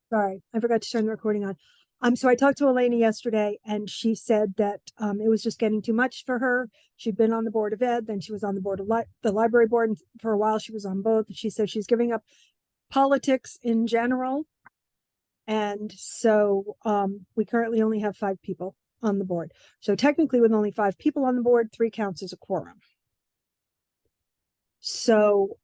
Sorry, I forgot to turn the recording on. So I talked to Elena yesterday and she said that it was just getting too much for her. She'd been on the board of ed, then she was on the board of the library board, and for a while she was on both. She said she's giving up politics in general. And so we currently only have 5 people on the board. So technically with only 5 people on the board, 3 counts as a quorum. So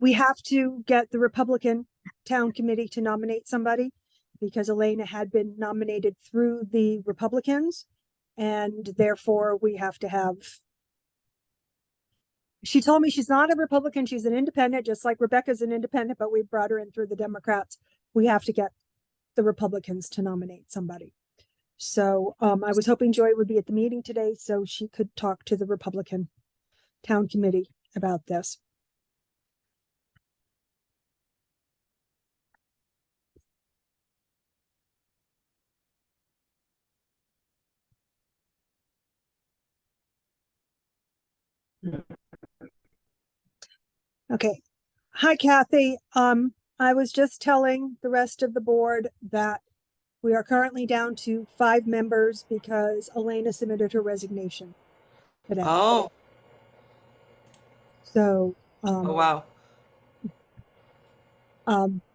we have to get the Republican town committee to nominate somebody because Elena had been nominated through the Republicans, and therefore we have to have. She told me she's not a Republican, she's an independent, just like Rebecca's an independent, but we brought her in through the Democrats. We have to get the Republicans to nominate somebody. So I was hoping Joy would be at the meeting today so she could talk to the Republican town committee about this. Okay. Hi, Kathy. I was just telling the rest of the board that we are currently down to 5 members because Elena submitted her resignation today. Oh, So, oh wow.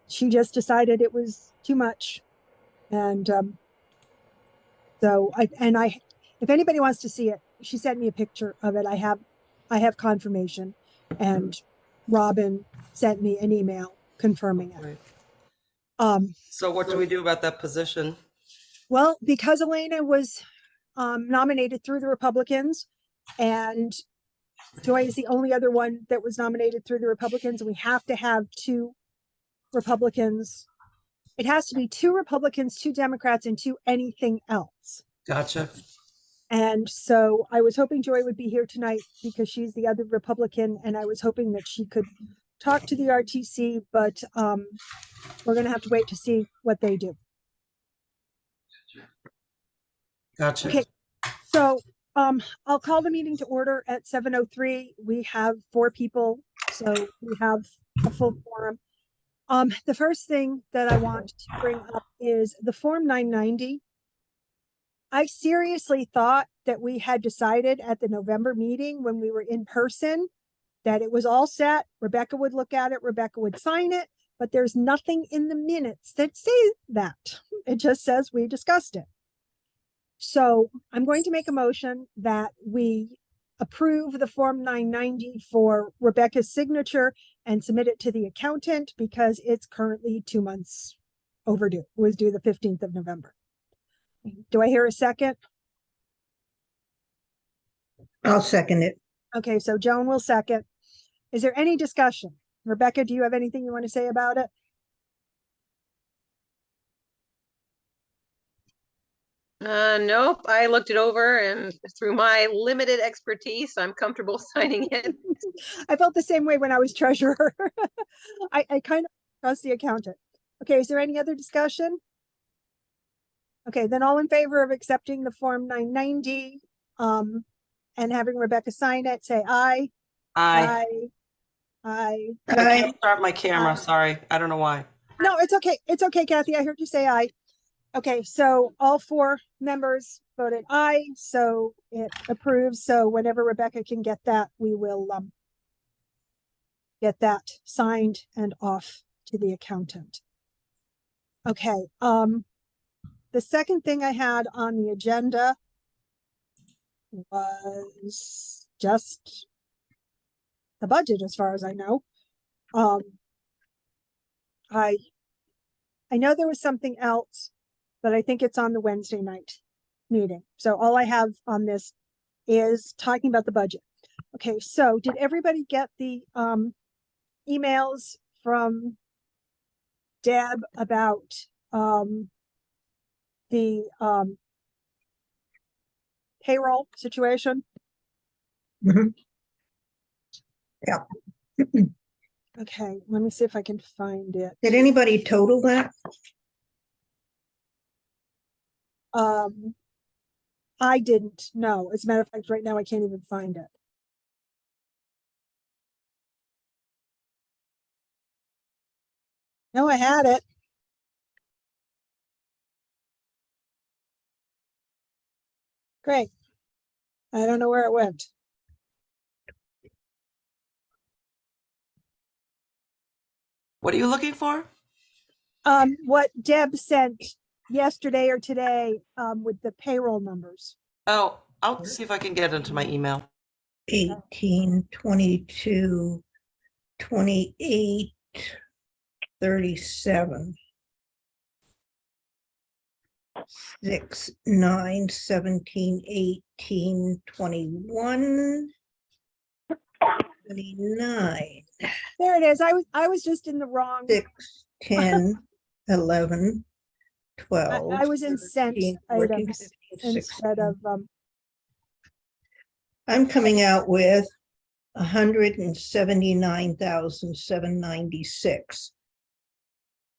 she just decided it was too much. And, so if anybody wants to see it, she sent me a picture of it. I have confirmation, and Robin sent me an email confirming it. Right. So what do we do about that position? Well, because Elena was nominated through the Republicans, and Joy is the only other one that was nominated through the Republicans, we have to have 2 Republicans. It has to be 2 Republicans, 2 Democrats, and 2 anything else. Gotcha. And so I was hoping Joy would be here tonight because she's the other Republican, and I was hoping that she could talk to the RTC, but we're going to have to wait to see what they do. Gotcha. Okay, so I'll call the meeting to order at 7:03. We have 4 people, so we have a full quorum. The first thing that I want to bring up is the Form 990. I seriously thought that we had decided at the November meeting when we were in person that it was all set. Rebecca would look at it, Rebecca would sign it, but there's nothing in the minutes that say that. It just says we discussed it. So I'm going to make a motion that we approve the Form 990 for Rebecca's signature and submit it to the accountant because it's currently 2 months overdue. It was due the 15th of November. Do I hear a second? I'll second it. Okay, so Joan will second. Is there any discussion? Rebecca, do you have anything you want to say about it? Nope. I looked it over, and through my limited expertise, I'm comfortable signing it. I felt the same way when I was treasurer. I kind of trust the accountant. Okay, is there any other discussion? Okay, then all in favor of accepting the Form 990 and having Rebecca sign it, say aye. Aye. Aye. I can't start my camera. Aye. Sorry. I don't know why. No, it's okay. It's okay, Kathy. I heard you say aye. Okay, so all 4 members voted aye, so it approves. So whenever Rebecca can get that, we will get that signed and off to the accountant. Okay, the second thing I had on the agenda was just the budget, as far as I know. I know there was something else, but I think it's on the Wednesday night meeting. So all I have on this is talking about the budget. Okay, so did everybody get the emails from Deb about the payroll situation? Mhm. Yeah. Okay, let me see if I can find it. Did anybody total that? I didn't know. As a matter of fact, right now I can't even find it. No, I had it. Great. I don't know where it went. What are you looking for? What Deb sent yesterday or today, with the payroll numbers. Oh, I'll see if I can get into my email. 18, 22, 28, 37. 6, 9, 17, 18, 21, 29, There it is. I was just in the wrong. 6, 10, 11, I 12. was in sent 13, 14, items 15, instead 16. of, I'm coming out with 179,796.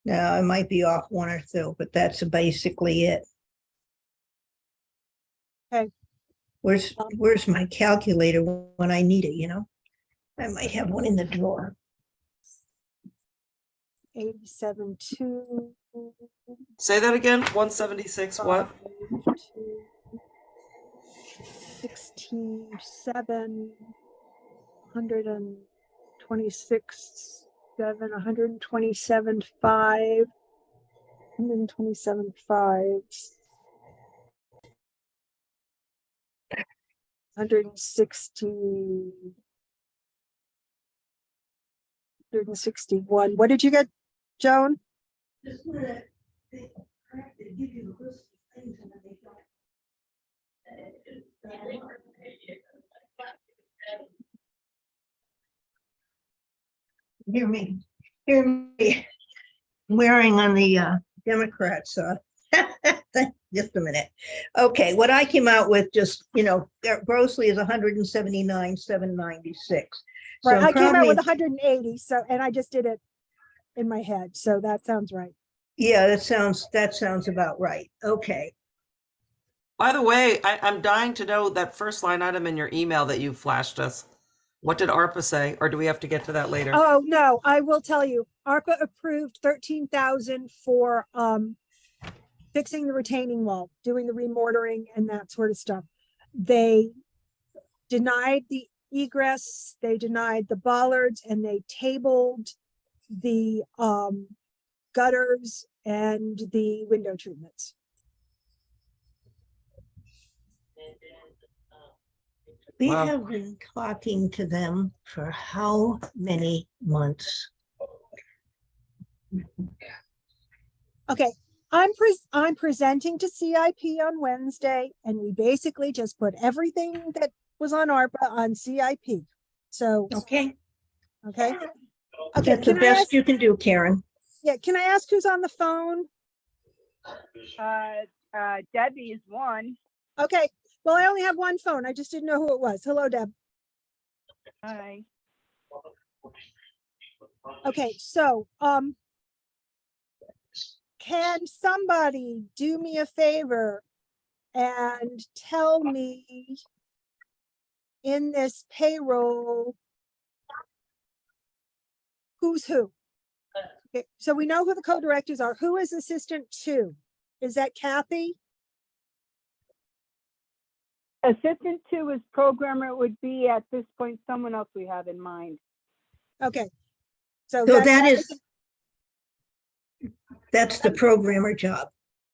Now, I might be off one or two, but that's basically it. Okay. Where's my calculator when I need it, you know? I might have one in the drawer. 87, 2. Say that again. 176. What? 16, 7, 126, 7, 127, 5, 127, 5, 160, 161. What did you get, Joan? Hear me, wearing on the Democrats. Just a minute. Okay, what I came out with just, grossly is 179,796. So Right, I came out with probably- 180, so, and I just did it in my head, so that sounds right. Yeah, that sounds about right. Okay. By the way, I'm dying to know that first line item in your email that you flashed us. What did ARPA say? Or do we have to get to that later? Oh, no, I will tell you, ARPA approved 13,000 for, fixing the retaining wall, doing the remortaring and that sort of stuff. They denied the egress, they denied the bollards, and they tabled the, gutters and the window treatments. We Wow. have been talking to them for how many months? Okay, I'm presenting to CIP on Wednesday, and we basically just put everything that was on ARPA on CIP. So, Okay, okay. Okay, that's the can I best ask, you can do, Karen. yeah, can I ask who's on the phone? Debbie is one. Okay, well, I only have one phone. I just didn't know who it was. Hello, Deb. Hi. Okay, so, can somebody do me a favor and tell me in this payroll who's who? Okay, so we know who the co-directors are. Who is assistant 2? Is that Kathy? Assistant 2 is programmer. It would be at this point someone else we have in mind. Okay. So So that that's the programmer job.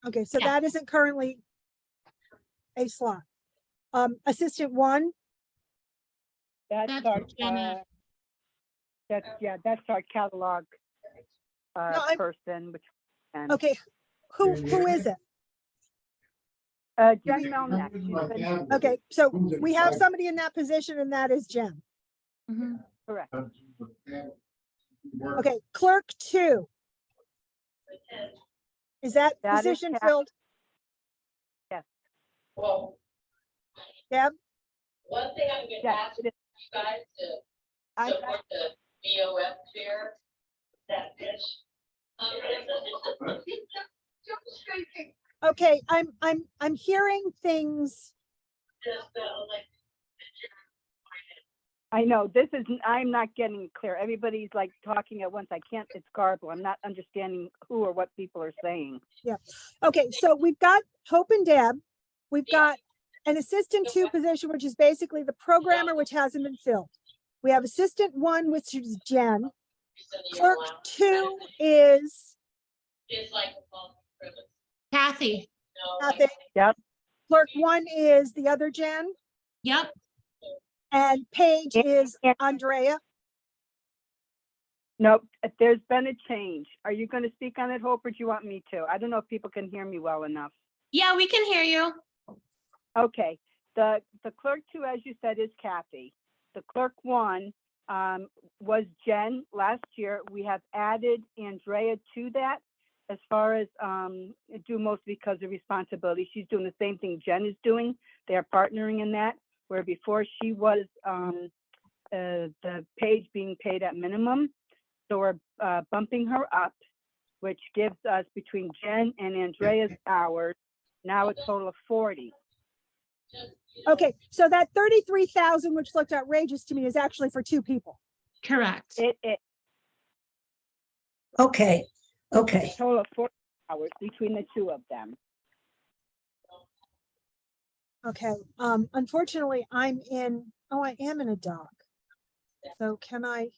okay, so that isn't currently a slot. Assistant 1, That's our, that's our catalog I'm- person, which, and, okay, who is it? Jen Melnick. She's been Okay, so we have somebody in that position, and that is Jen. correct. Okay, clerk 2. Is that That is position Kat- filled? Yes. Deb? One thing I'm gonna Yes, ask it you is. guys to I- support the BOF chair, that pitch. Okay, I'm hearing things. Just, like, I know, I'm not getting clear. Everybody's like talking at once. I can't, it's garbled. I'm not understanding who or what people are saying. Okay, so we've got Hope and Deb. We've got an assistant 2 position, which is basically the programmer, which hasn't been filled. We have assistant 1, which is Jen. Clerk 2 is It's like a phone privilege. Kathy, Kathy. Yep. Clerk 1 is the other Jen, yep. and Paige Yeah, is yeah. Andrea. Nope, there's been a change. Are you going to speak on it, Hope, or do you want me to? I don't know if people can hear me well enough. Yeah, we can hear you. Okay, the clerk 2, as you said, is Kathy. The clerk 1 was Jen last year. We have added Andrea to that as far as due mostly because of responsibility. She's doing the same thing Jen is doing. They're partnering in that, where before she was the Paige being paid at minimum. So we're bumping her up, which gives us between Jen and Andrea's hours now a total of 40. Okay, so that 33,000, which looked outrageous to me, is actually for 2 people. Correct. It Okay, okay. a total of 40 hours between the 2 of them. Okay, unfortunately, I am in a dock. So can I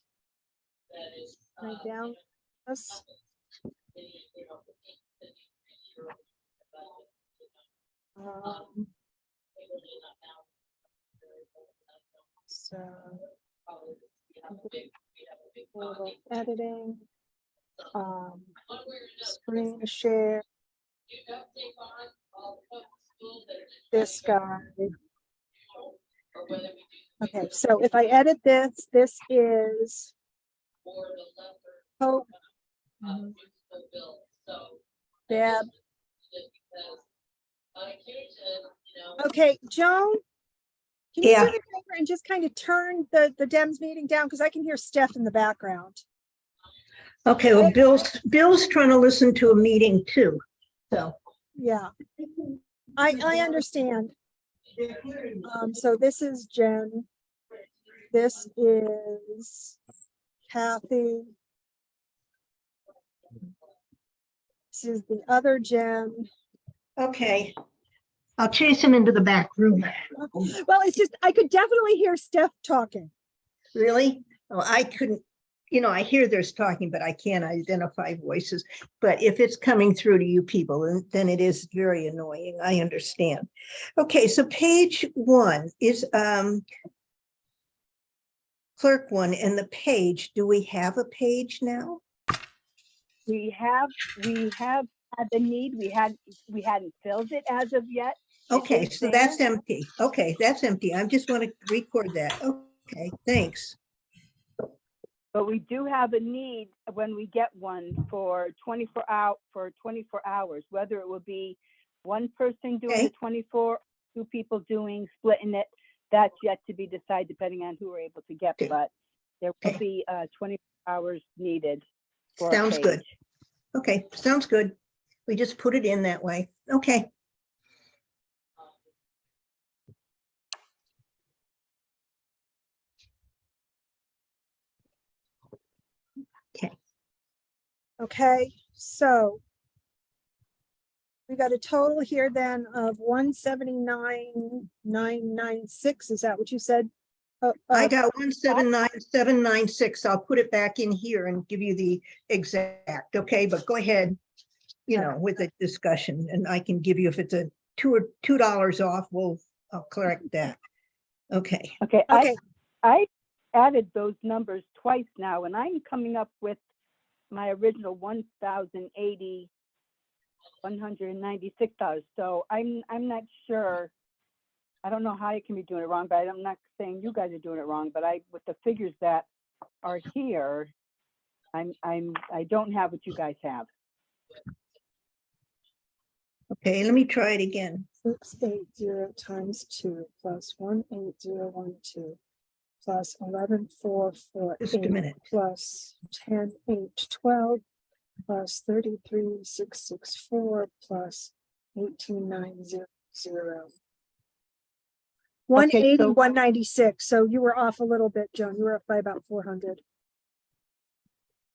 down this? So little editing, screen share, this guy. Okay, so if I edit this, this is Hope, Deb. Okay, Joan, can you Yeah. do me a favor and just kind of turn the Dems meeting down, because I can hear Steph in the background. Okay, well, Bill's trying to listen to a meeting too, so. Yeah, I understand. So this is Jen. This is Kathy. This is the other Jen. Okay, I'll chase him into the back room. Well, it's just, I could definitely hear Steph talking. Really? Well, I couldn't, I hear there's talking, but I can't identify voices. But if it's coming through to you people, then it is very annoying. I understand. Okay, so page 1 is clerk 1 and the page. Do we have a page now? We have had the need. We hadn't filled it as of yet. Okay, is so that's empty. Okay, that's empty. I just want to record that. Okay, thanks. But we do have a need when we get one for 24 hours, whether it will be one person doing Okay. the 24, 2 people splitting it. That's yet to be decided depending on who we're able to get, Okay. but there will Okay. be 24 hours needed. For a Sounds good. page. Okay, sounds good. We just put it in that way. Okay. Okay, so we got a total here then of 179,996. Is that what you said? I got 179796. I'll put it back in here and give you the exact, okay, but go ahead, with the discussion, and I can give you, if it's a $2 off, I'll correct that. Okay, Okay, Okay, I added those numbers twice now, and I'm coming up with my original $1,096. So I'm not sure. I don't know how you can be doing it wrong, but I'm not saying you guys are doing it wrong. But with the figures that are here, I don't have what you guys have. okay, let me try it again. 680 times 2 plus 18012 plus 11448 Just a minute. plus 10812 plus 33664 plus 18900. 180, so- 196. So you were off a little bit, Joan. You were up by about 400.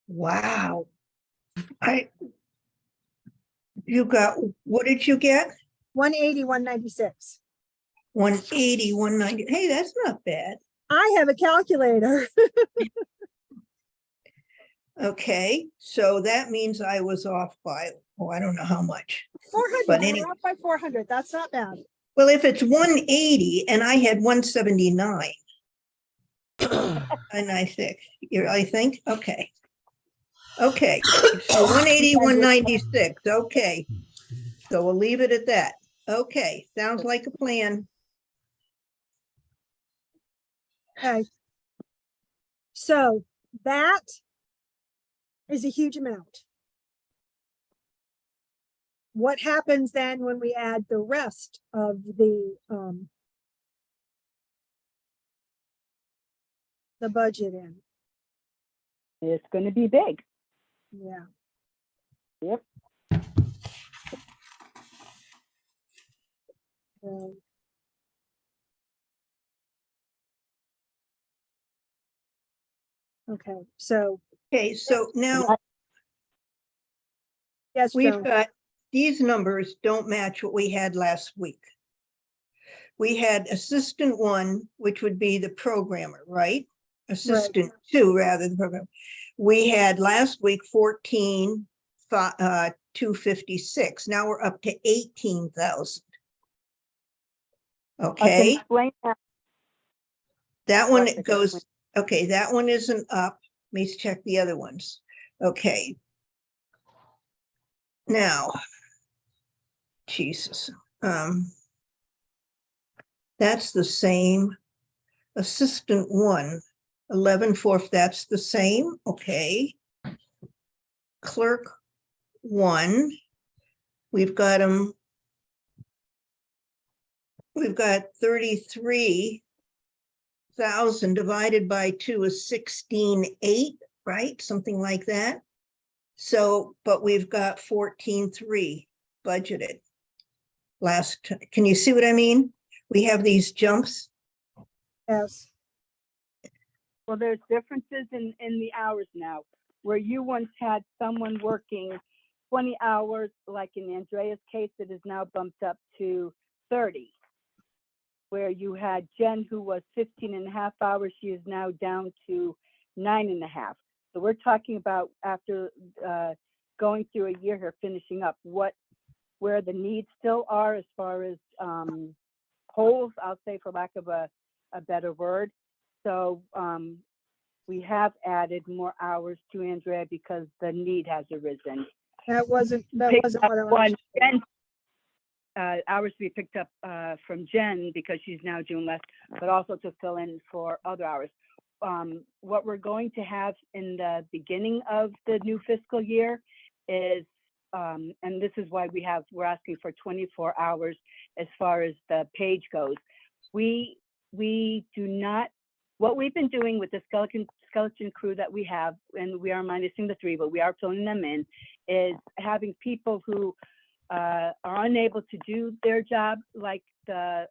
Wow. You got, what did you get? 180, 196. 180, 190. Hey, that's not bad. I have a calculator. Okay, so that means I was off by, oh, I don't know how much. 400. But You any- were up by 400. That's not bad. Well, if it's 180 and I had 179, and I think, okay. Okay, so 180, 196, okay. So we'll leave it at that. Okay, sounds like a plan. Okay. So that is a huge amount. What happens then when we add the rest of the budget in? It's gonna be big. Yeah. Yep. Um, Okay, so Okay, so now yes, we've Joan. got, these numbers don't match what we had last week. We had assistant 1, which would be the programmer, right? Assistant 2, rather than program. We had last week 14,256. Now we're up to 18,000. I can Okay, explain that. that one Right, goes, okay, that one isn't up. Let me check the other ones. Okay. Now, Jesus, that's the same. Assistant 1, 11/4, that's the same, okay. Clerk 1, we've got them. We've got 33,000 divided by 2 is 16,800, right? Something like that. So, but we've got 14,300 budgeted. Can you see what I mean? We have these jumps. Yes. Well, there's differences in the hours now, where you once had someone working 20 hours, like in Andrea's case, it is now bumped up to 30. Where you had Jen, who was 15 and a half hours, she is now down to 9.5. So we're talking about, after going through a year here, finishing up, where the needs still are as far as holes, I'll say, for lack of a better word. So we have added more hours to Andrea because the need has arisen. That wasn't Picked what up I one, wanted. Jen, hours to be picked up from Jen because she's now doing less, but also to fill in for other hours. What we're going to have in the beginning of the new fiscal year is, and this is why we're asking for 24 hours as far as the page goes. We do not, what we've been doing with the skeleton crew that we have, and we are minusing the 3, but we are filling them in, is having people who are unable to do their job, like the,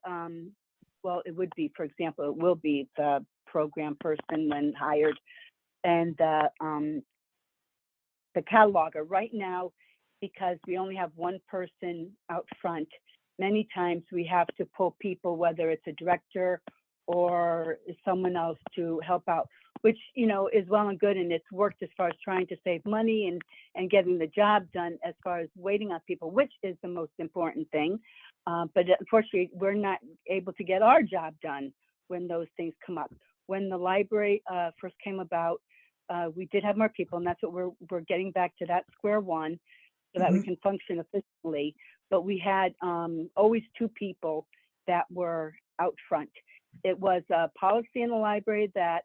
well, it would be, for example, it will be the program person when hired, and the cataloger. Right now, because we only have one person out front, many times we have to pull people, whether it's a director or someone else, to help out, which, you know, is well and good, and it's worked as far as trying to save money and getting the job done, as far as waiting on people, which is the most important thing. But unfortunately, we're not able to get our job done when those things come up. When the library first came about, we did have more people, and that's what we're getting back to, that square one, so that we can function efficiently. But we had always 2 people that were out front. It was a policy in the library that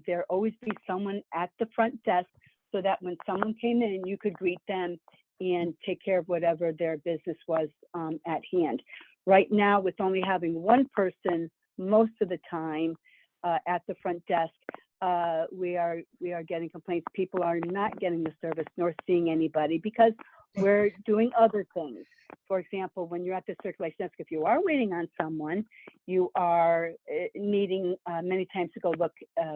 there always be someone at the front desk, so that when someone came in, you could greet them and take care of whatever their business was at hand. Right now, with only having one person most of the time at the front desk, we are getting complaints. People are not getting the service nor seeing anybody because we're doing other things. For example, when you're at the circulation desk, if you are waiting on someone, you are needing many times to go look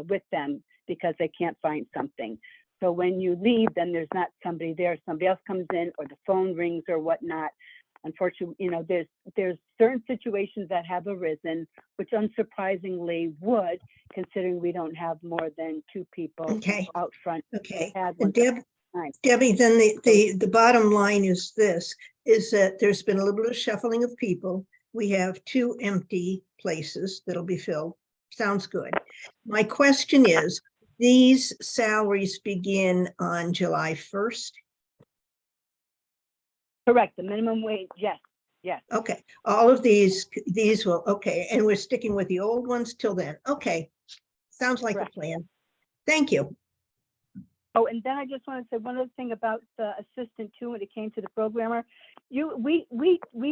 with them because they can't find something. So when you leave, then there's not somebody there, somebody else comes in or the phone rings or whatnot. Unfortunately, you know, there's certain situations that have arisen, which unsurprisingly would, considering we don't have more than 2 people Okay. out front. Okay. Had And one time. Debbie, then the bottom line is this, is that there's been a little bit of shuffling of people. We have 2 empty places that'll be filled. Sounds good. My question is, these salaries begin on July 1st? Correct, the minimum wage, yes, yes. Okay, all of these will, okay, and we're sticking with the old ones till then. Okay, sounds like a Correct. plan. Thank you. Oh, and then I just want to say one other thing about the assistant too, when it came to the programmer. We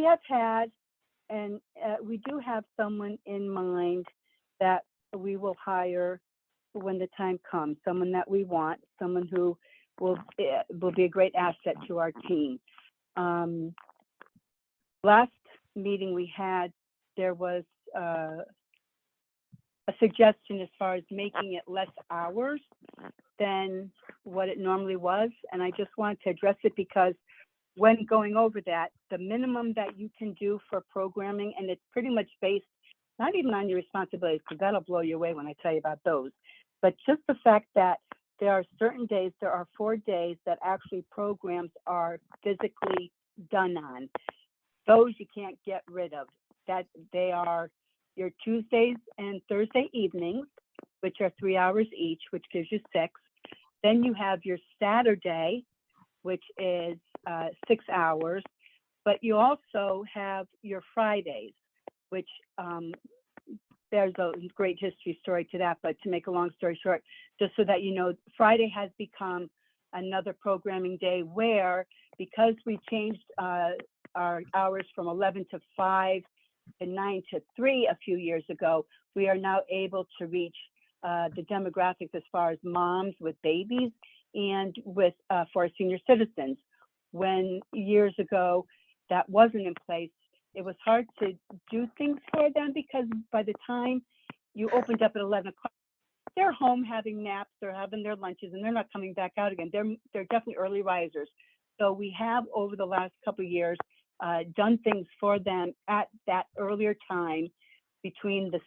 have had, and we do have someone in mind that we will hire when the time comes, someone that we want, someone who will be a great asset to our team. Last meeting we had, there was a suggestion as far as making it less hours than what it normally was. And I just wanted to address it because when going over that, the minimum that you can do for programming, and it's pretty much based, not even on your responsibilities, because that'll blow you away when I tell you about those, but just the fact that there are certain days, there are 4 days that actually programs are physically done on. Those you can't get rid of. That they are your Tuesdays and Thursday evenings, which are 3 hours each, which gives you 6. Then you have your Saturday, which is 6 hours, but you also have your Fridays, which there's a great history story to that, but to make a long story short, just so that you know, Friday has become another programming day where, because we changed our hours from 11 to 5 and 9 to 3 a few years ago, we are now able to reach the demographics as far as moms with babies and with for senior citizens. When years ago that wasn't in place, it was hard to do things for them because by the time you opened up at 11 o'clock, they're home having naps, they're having their lunches, and they're not coming back out again. They're definitely early risers. So we have over the last couple of years done things for them at that earlier time between the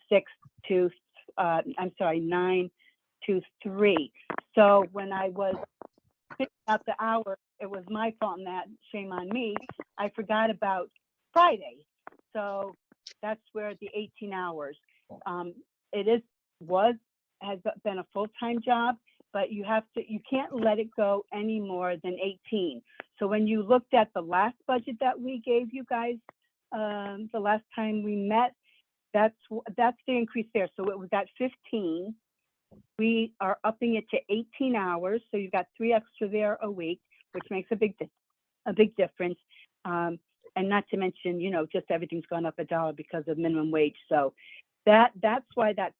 9 to 3. So when I was picking out the hour, it was my fault, and that, shame on me. I forgot about Friday. So that's where the 18 hours. Has been a full-time job, but you can't let it go any more than 18. So when you looked at the last budget that we gave you guys, the last time we met, that's the increase there. So it was at 15. We are upping it to 18 hours. So you've got 3 extra there a week, which makes a big difference. And not to mention, you know, just everything's gone up $1 because of minimum wage. So that's why that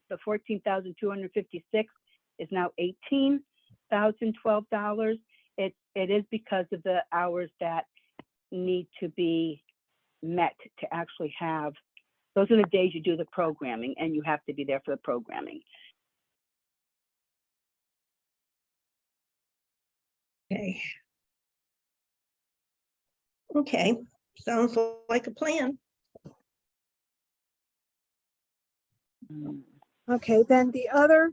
the $14,256 is now $18,012. It is because of the hours that need to be met to actually have. Those are the days you do the programming, and you have to be there for the programming. Okay. Okay, sounds like a plan. Okay, then the other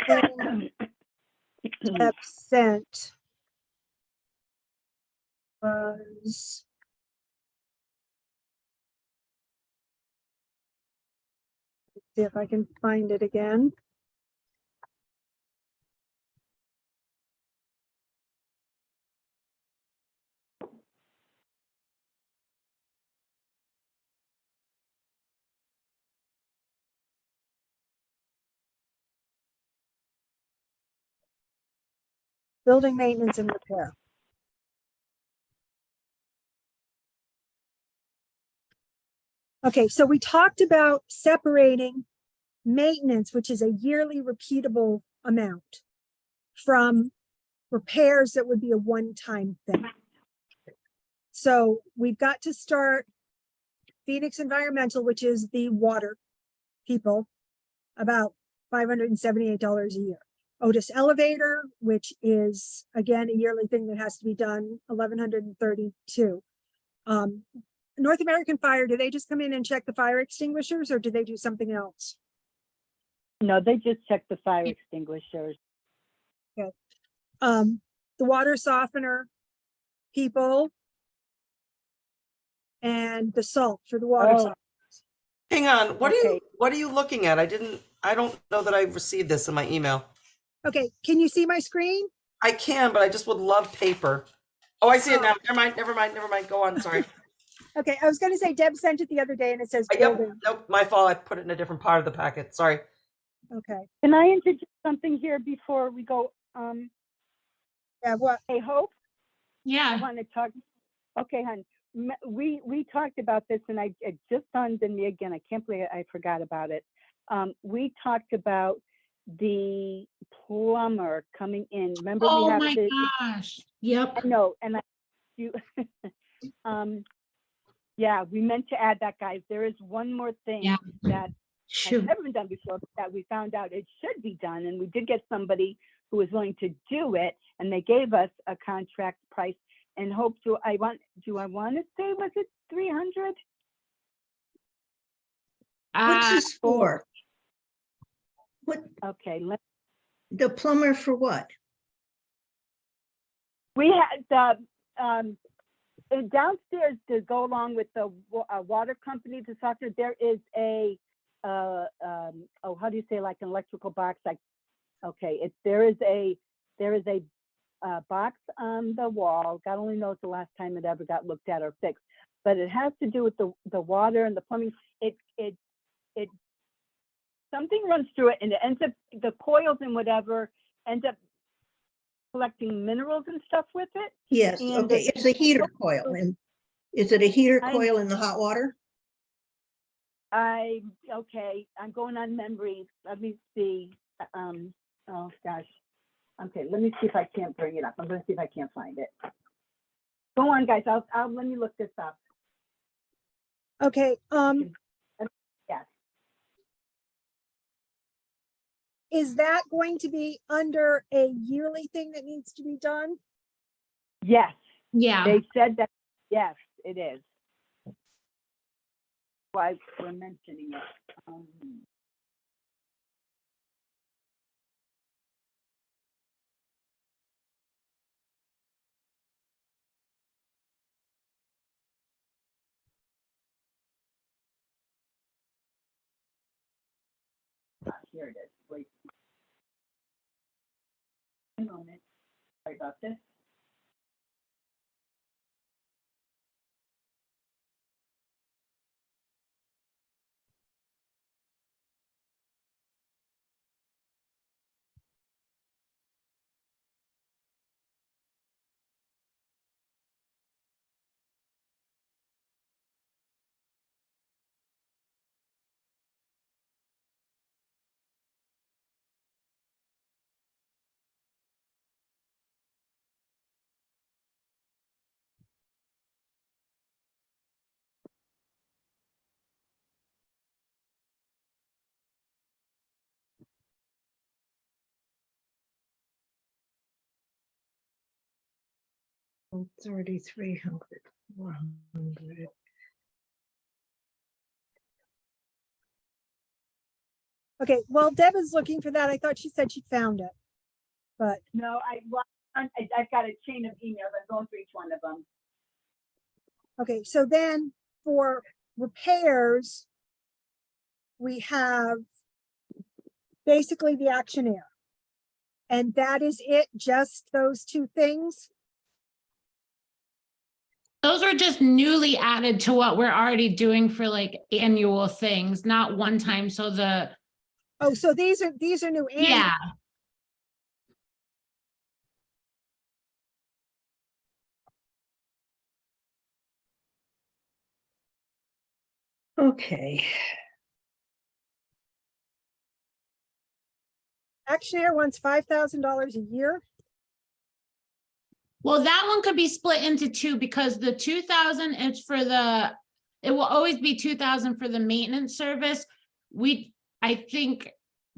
thing Deb sent was see if I can find it again. Building maintenance and repair. Okay, so we talked about separating maintenance, which is a yearly repeatable amount, from repairs that would be a one-time thing. So we've got to start Phoenix Environmental, which is the water people, about $578 a year. Otis Elevator, which is again a yearly thing that has to be done, $1,132. North American Fire, do they just come in and check the fire extinguishers, or do they do something else? No, they just check the fire extinguishers. The water softener people and the salt for the water. Oh. softener. Hang on, what Okay. are you looking at? I don't know that I've received this in my email. Okay, can you see my screen? I can, but I just would love paper. Oh, I see it now. Never mind. Go on, sorry. Okay, I was going to say Deb sent it the other day and it says Yep, building. nope, my fault. I put it in a different part of the packet. Sorry. Okay, Can I introduce something here before we go? yeah, what? Hey, Hope, I Yeah. want to talk. Okay, hon, we talked about this and it just dawned on me again. I can't believe I forgot about it. We talked about the plumber coming in. Remember we Oh have my the, gosh. Yep. I know, and you, yeah, we meant to add that, guys. There is one more thing Yeah. that has Shoot. never been done before that we found out it should be done, and we did get somebody who was willing to do it, and they gave us a contract price. And Hope, do I want to say, was it 300? What's this for? What, Okay, the plumber for what? we had the downstairs to go along with the water company to talk to. There is a oh, how do you say, like an electrical box? Like, okay, there is a box on the wall. God only knows the last time it ever got looked at or fixed, but it has to do with the water and the plumbing. It something runs through it, and it ends up, the coils and whatever end up collecting minerals and stuff with it. Yes, And okay, it's a heater coil. And is it a heater I- coil in the hot water? Okay, I'm going on memory. Let me see. Oh gosh. Okay, let me see if I can't bring it up. I'm gonna see if I can't find it. Go on, guys. I'll let me look this up. Okay, Yes. is that going to be under a yearly thing that needs to be done? Yes, Yeah. they said that. Yes, it is. Why we're mentioning it. Here it is. Wait. A moment. Sorry about this. $3,300, $400. Okay, well, Deb is looking for that. I thought she said she found it. But, No, I've got a chain of emails. I'm going through each one of them. okay, so then for repairs, we have basically the actionaire. And that is it, just those two things? Those are just newly added to what we're already doing for like annual things, not one time. So Oh, so these are new. annual- yeah. Okay. Actionair wants $5,000 a year. Well, that one could be split into two because the 2,000 is for it will always be 2,000 for the maintenance service. I think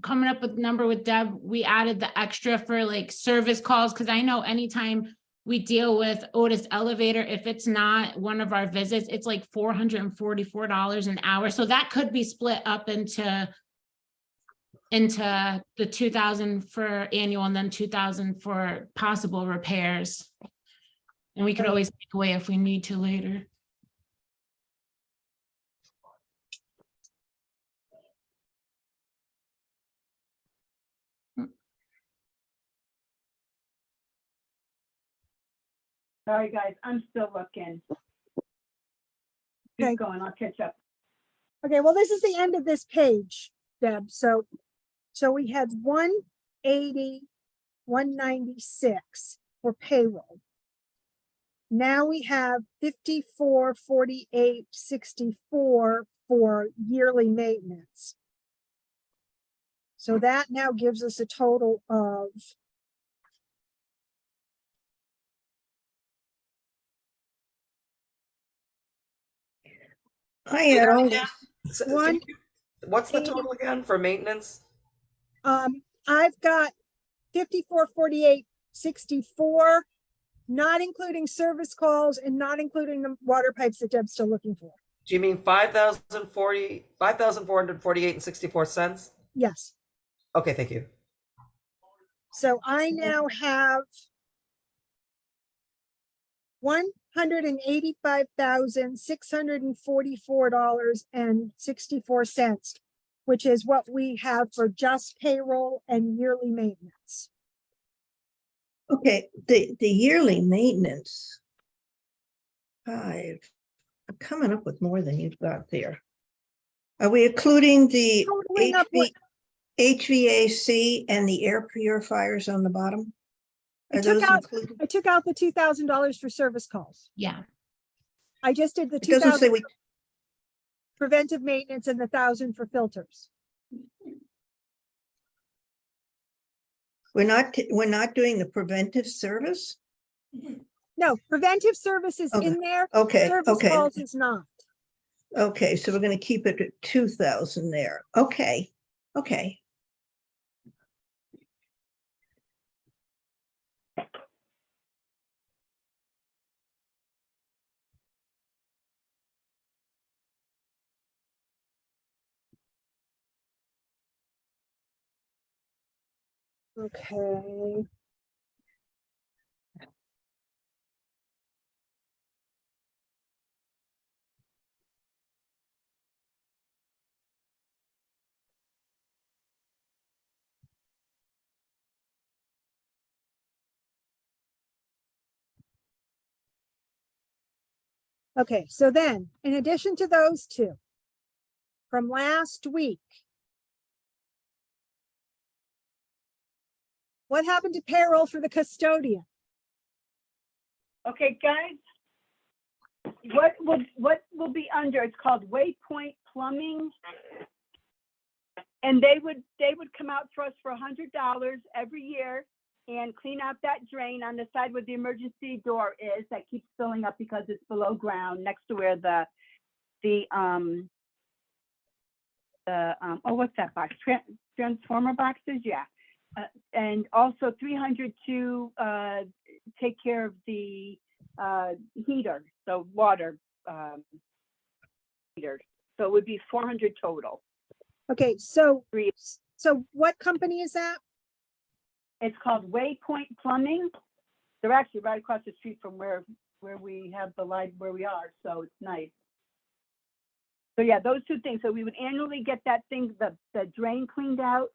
coming up with number with Deb, we added the extra for like service calls. Cause I know anytime we deal with Otis Elevator, if it's not one of our visits, it's like $444 an hour. So that could be split up into the 2,000 for annual and then 2,000 for possible repairs. And we could always take away if we need to later. Sorry, guys, I'm still looking. Okay. Keep going, I'll catch up. Okay, well, this is the end of this page, Deb. So we had 180, 196 for payroll. Now we have 54, 48, 64 for yearly maintenance. So that now gives us a total of I had all Yeah. this, So, One- what's the total again for maintenance? I've got 54, 48, 64, not including service calls and not including the water pipes that Deb's still looking for. Do you mean 5,448 and 64 cents? Yes. Okay, thank you. So I now have $185,644.64, which is what we have for just payroll and yearly maintenance. okay, the yearly maintenance. I'm coming up with more than you've got there. Are we including the Totaling up what- HVAC and the air purifiers on the bottom? I Are took those out- included? I took out the $2,000 for service calls. Yeah. I just did the It doesn't say 2,000 we, preventive maintenance and the 1,000 for filters. we're not doing the preventive service? No, preventive service is Okay, in there. Okay, Service okay, calls is not. okay, so we're gonna keep it at 2,000 there. Okay, okay. Okay. Okay, so then, in addition to those two, from last week, what happened to payroll for the custodian? Okay, guys. What will be under, it's called Waypoint Plumbing. And they would come out for us for $100 every year and clean out that drain on the side where the emergency door is that keeps filling up because it's below ground next to where the what's that box? Transformer boxes, yeah. And also 300 to take care of the heater, the water heater. So it would be 400 total. Okay, so Three. what company is that? It's called Waypoint Plumbing. They're actually right across the street from where we have the light where we are, so it's nice. So yeah, those two things. So we would annually get that thing, the drain cleaned out,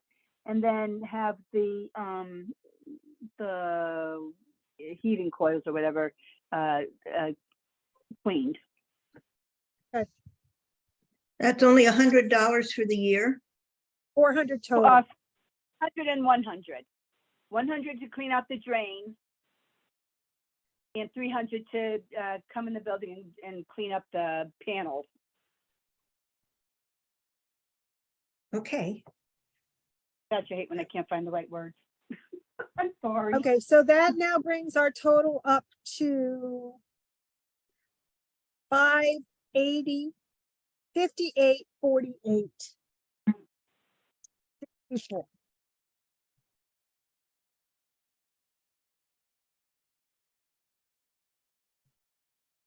and then have the heating coils or whatever cleaned. That's only $100 for the year? 400 total. 100 and 100. 100 to clean out the drain, and 300 to come in the building and clean up the panels. Okay. Gosh, I hate when I can't find the right words. I'm sorry. Okay, so that now brings our total up to 580, 58, 48. Before.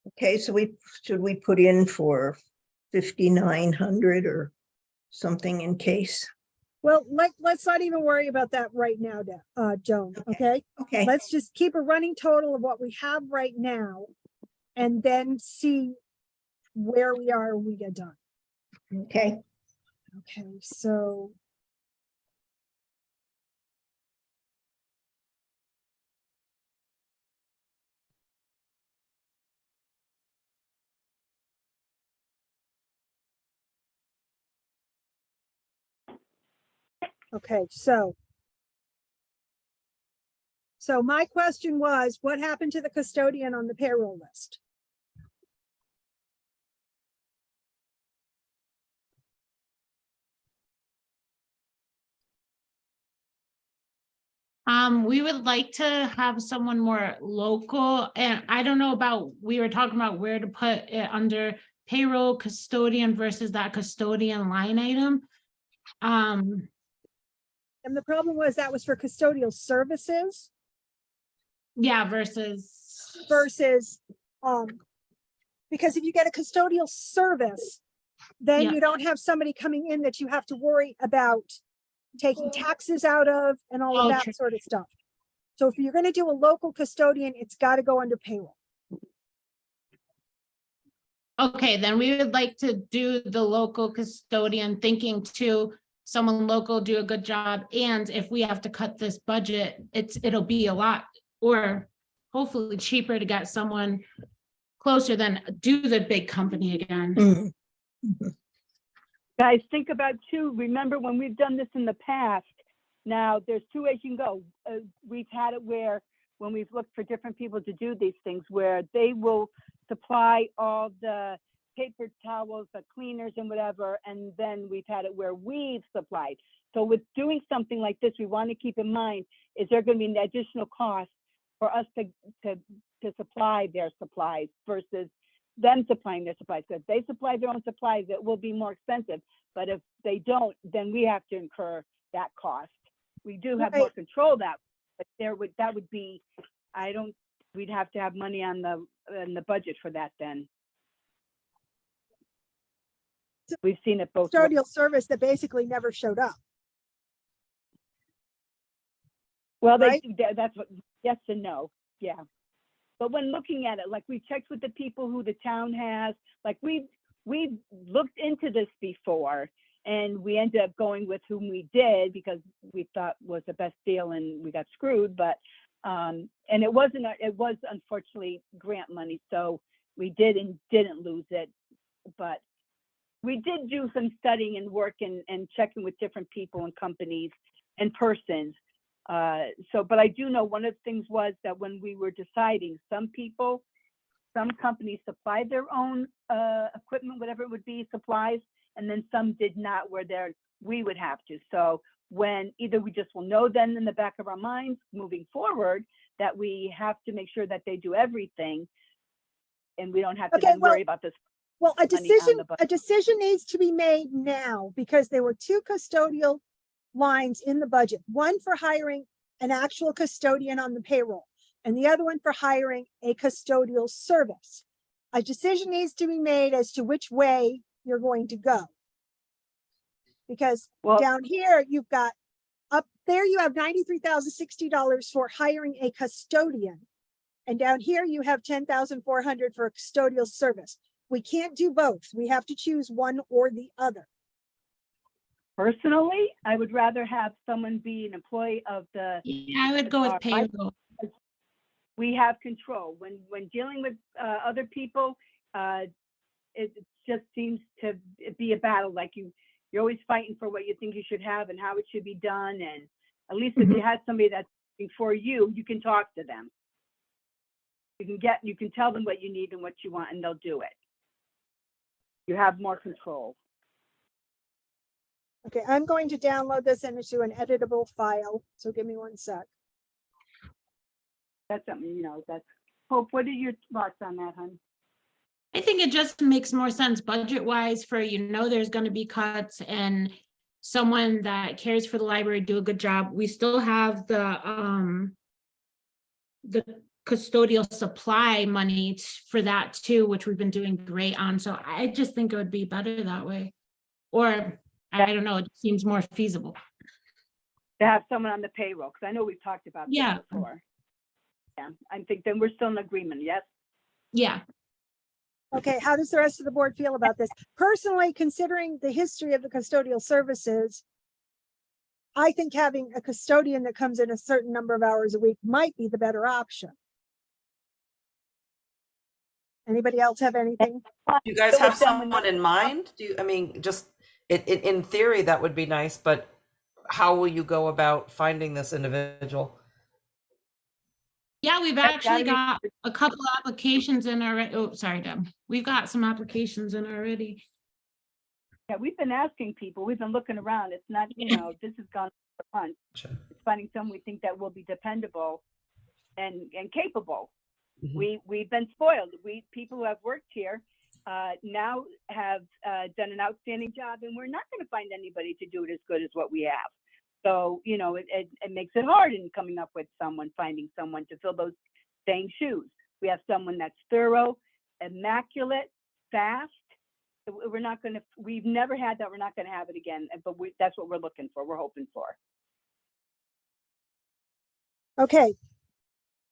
Okay, so should we put in for 5,900 or something in case? Well, let's not even worry about that right now, Joan, okay? Okay, Let's just keep a running total of what we have right now and then see where we are when we get done. okay. Okay, so. Okay, so my question was, what happened to the custodian on the payroll list? We would like to have someone more local, and I don't know about, we were talking about where to put it under payroll custodian versus that custodian line item. And the problem was that was for custodial services Yeah, versus, versus, because if you get a custodial service, then Yeah. you don't have somebody coming in that you have to worry about taking taxes out of and all of Oh, that true. sort of stuff. So if you're going to do a local custodian, it's got to go under payroll. okay, then we would like to do the local custodian, thinking too, someone local do a good job, and if we have to cut this budget, it'll be a lot, or hopefully cheaper to get someone closer than do the big company again. Mhm. Mhm. Guys, think about too, remember when we've done this in the past, now there's two ways you can go. We've had it where, when we've looked for different people to do these things, where they will supply all the paper towels, the cleaners and whatever, and then we've had it where we've supplied. So with doing something like this, we want to keep in mind, is there going to be an additional cost for us to supply their supplies versus them supplying their supplies? Because if they supply their own supplies, it will be more expensive. But if they don't, then we have to incur that cost. We do have more Right. control that, but that would be, we'd have to have money in the budget for that then. We've seen it both ways. Custodial service that basically never showed up. Well, right? that's what, yes and no, yeah. But when looking at it, like we checked with the people who the town has, like we've looked into this before, and we ended up going with whom we did because we thought was the best deal, and we got screwed. But and it was unfortunately grant money, so we did and didn't lose it. But we did do some studying and work and checking with different people and companies and persons. But I do know one of the things was that when we were deciding, some companies supplied their own equipment, whatever it would be, supplies, and then some did not, where we would have to. So when either we just will know then in the back of our minds moving forward that we have to make sure that they do everything, and we don't have to Okay, then well, worry about this. Well, money on the budget. a decision needs to be made now because there were two custodial lines in the budget. One for hiring an actual custodian on the payroll and the other one for hiring a custodial service. A decision needs to be made as to which way you're going to go. Because Well, down here, you've got, up there you have $93,060 for hiring a custodian. And down here you have $10,400 for a custodial service. We can't do both. We have to choose one or the other. personally, I would rather have someone be an employee of the, Yeah, I would go with payroll. we have control. When dealing with other people, it just seems to be a battle. Like you're always fighting for what you think you should have and how it should be done. And at least if you had somebody that's before you can talk to them. You can tell them what you need and what you want, and they'll do it. You have more control. Okay, I'm going to download this into an editable file, so give me one sec. That's something, you know, that's, Hope, what are your thoughts on that, hon? I think it just makes more sense budget wise for, there's gonna be cuts and someone that cares for the library do a good job. We still have the custodial supply money for that too, which we've been doing great on. So I just think it would be better that way. Or I don't know, it seems more feasible. To have someone on the payroll, because I know we've talked about this Yeah. before. Yeah, I think then we're still in agreement, yes? Yeah, Okay, how does the rest of the board feel about this? Personally, considering the history of the custodial services, I think having a custodian that comes in a certain number of hours a week might be the better option. Anybody else have anything? Do you guys have someone in mind? Just in theory, that would be nice, but how will you go about finding this individual? yeah, we've That's actually gotta be- got a couple of applications in already. Oh, sorry, Deb. We've got some applications in already. Yeah, we've been asking people, we've been looking around, it's not, you know, this has gone for months. It's finding someone we think that will be dependable and capable. Mhm. We've been spoiled. People who have worked here now have done an outstanding job, and we're not going to find anybody to do it as good as what we have. So, you know, it makes it hard in coming up with someone, finding someone to fill those same shoes. We have someone that's thorough, immaculate, fast. We're not going to, we've never had that. We're not going to have it again. But that's what we're looking for. We're hoping for. Okay.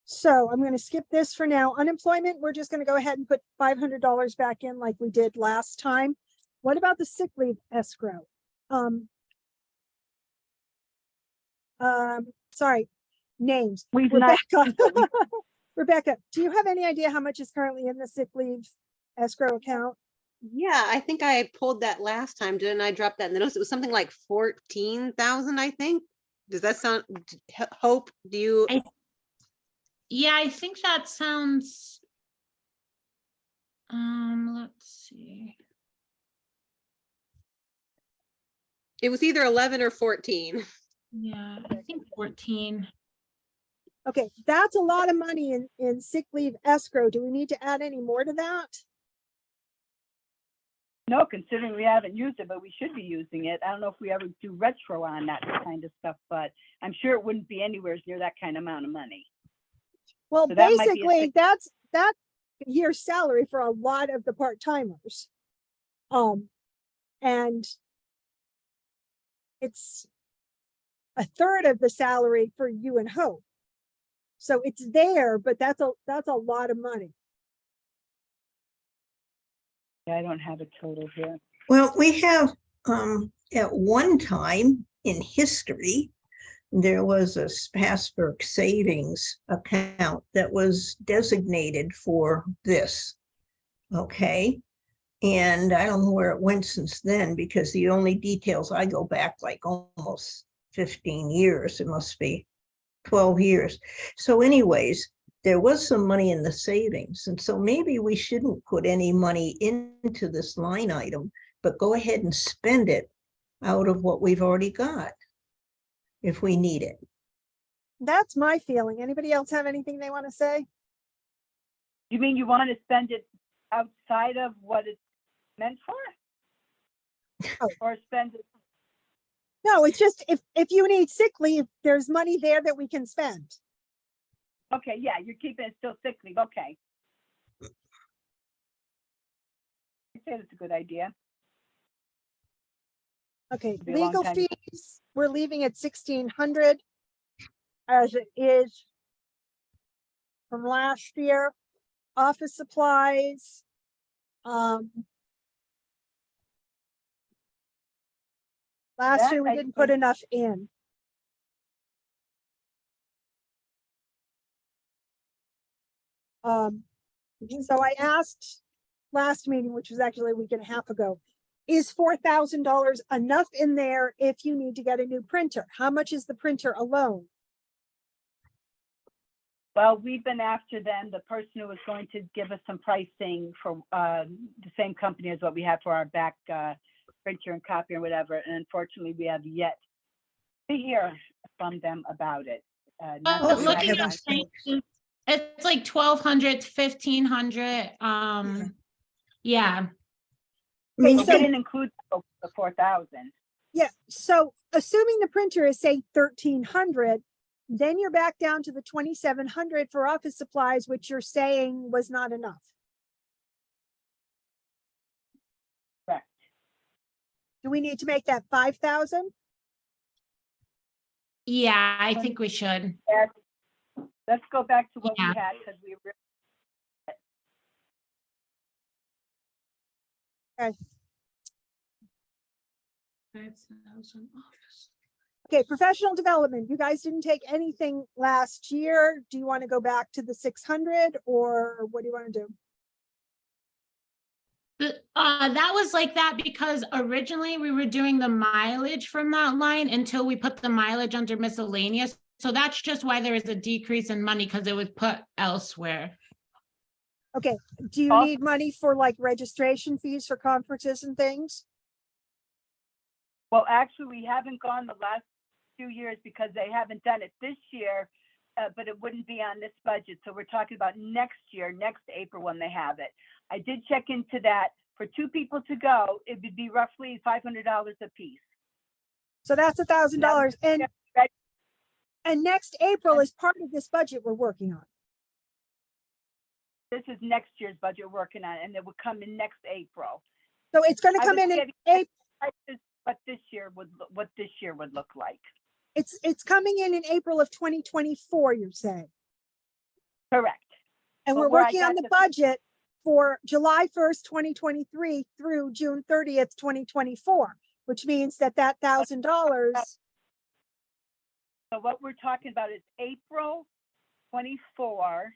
So I'm going to skip this for now. Unemployment, we're just going to go ahead and put $500 back in like we did last time. What about the sick leave escrow? Sorry, names. We've not- Rebecca. Rebecca, do you have any idea how much is currently in the sick leave escrow account? Yeah, I think I pulled that last time, didn't I? Drop that in the notes. It was something like 14,000, I think. Does that sound, Hope, do you? Yeah, I think that sounds. Let's see. It was either 11 or 14. Yeah, I think 14. Okay, that's a lot of money in sick leave escrow. Do we need to add any more to that? No, considering we haven't used it, but we should be using it. I don't know if we ever do retro on that kind of stuff, but I'm sure it wouldn't be anywhere near that kind of amount of money. Well, So that might be a basically, thing. that's that year's salary for a lot of the part-timers. And it's a third of the salary for you and Hope. So it's there, but that's a lot of money. Yeah, I don't have a total here. Well, we have, at one time in history, there was a Passburg savings account that was designated for this. Okay. And I don't know where it went since then, because the only details, I go back like almost 15 years, it must be 12 years. So anyways, there was some money in the savings. And so maybe we shouldn't put any money into this line item, but go ahead and spend it out of what we've already got if we need it. That's my feeling. Anybody else have anything they want to say? You mean you want to spend it outside of what it's meant for? Oh. Or spend it? No, it's just if you need sick leave, there's money there that we can spend. Okay, yeah, you're keeping it still sick leave. Okay. I say that's a good idea. Okay, It'll be a long legal time. fees, we're leaving at 1,600 as it is from last year. Office supplies. Last That year we I didn't put think- enough in. So I asked last meeting, which was actually a week and a half ago, is $4,000 enough in there if you need to get a new printer? How much is the printer alone? Well, we've been after them. The person who was going to give us some pricing for the same company as what we have for our back printer and copier and whatever, and unfortunately, we have yet to hear from them about it. Not that But we looking haven't at gotten- changes, it's like 1,200 to 1,500. Yeah, I mean, Okay, But so- we didn't include the 4,000. Yeah, so assuming the printer is say 1,300, then you're back down to the 2,700 for office supplies, which you're saying was not enough. Correct. Do we need to make that 5,000? yeah, I think we should. And let's go back to what we Yeah. had, because we were. Okay, professional development. You guys didn't take anything last year. Do you want to go back to the 600 or what do you want to do? That was like that because originally we were doing the mileage from that line until we put the mileage under miscellaneous. So that's just why there is a decrease in money because it was put elsewhere. Okay, do you Also- need money for like registration fees for conferences and things? Well, actually, we haven't gone the last few years because they haven't done it this year, but it wouldn't be on this budget. So we're talking about next year, next April when they have it. I did check into that. For 2 people to go, it would be roughly $500 a piece. So that's $1,000 and next April is part of this budget we're working on. This is next year's budget we're working on, and it would come in next April. So it's going to I come was in getting April. What this year would look like. It's coming in April of 2024, you're saying. Correct. And But we're where I working on got the the- budget for July 1st, 2023 through June 30th, 2024, which means that $1,000. So what we're talking about is April 24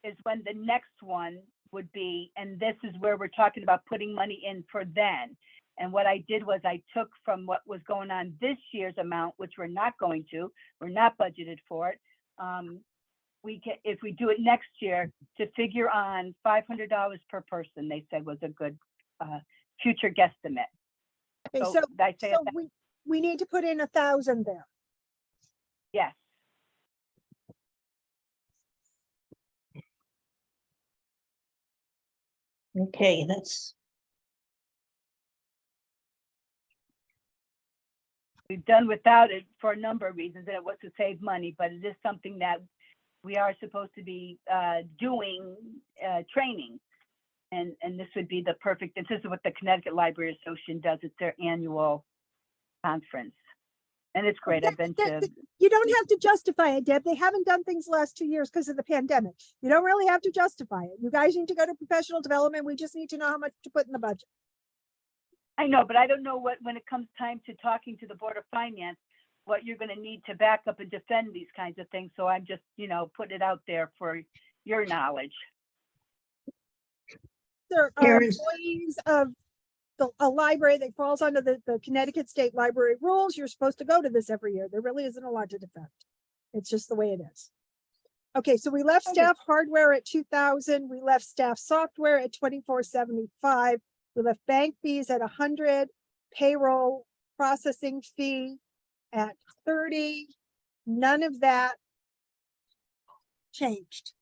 is when the next one would be, and this is where we're talking about putting money in for then. And what I did was I took from what was going on this year's amount, which we're not budgeted for it. We can, if we do it next year, to figure on $500 per person, they said was a good future guesstimate. Okay, So so, did I say so it? we need to put in 1,000 there. Yes. okay, that's, We've done without it for a number of reasons, and it was to save money, but it is something that we are supposed to be doing training. And this would be the perfect, and this is what the Connecticut Library Association does. It's their annual conference. And it's great. I've been to, You don't have to justify it, Deb. They haven't done things the last 2 years because of the pandemic. You don't really have to justify it. You guys need to go to professional development. We just need to know how much to put in the budget. I know, but I don't know what, when it comes time to talking to the Board of Finance, what you're gonna need to back up and defend these kinds of things. So I'm just, putting it out there for your knowledge. There are Karen's- employees of a library that falls under the Connecticut State Library rules. You're supposed to go to this every year. There really isn't a lot to defend. It's just the way it is. Okay, so we left Okay. staff hardware at 2,000. We left staff software at 2,475. We left bank fees at 100, payroll processing fee at 30. None of that changed.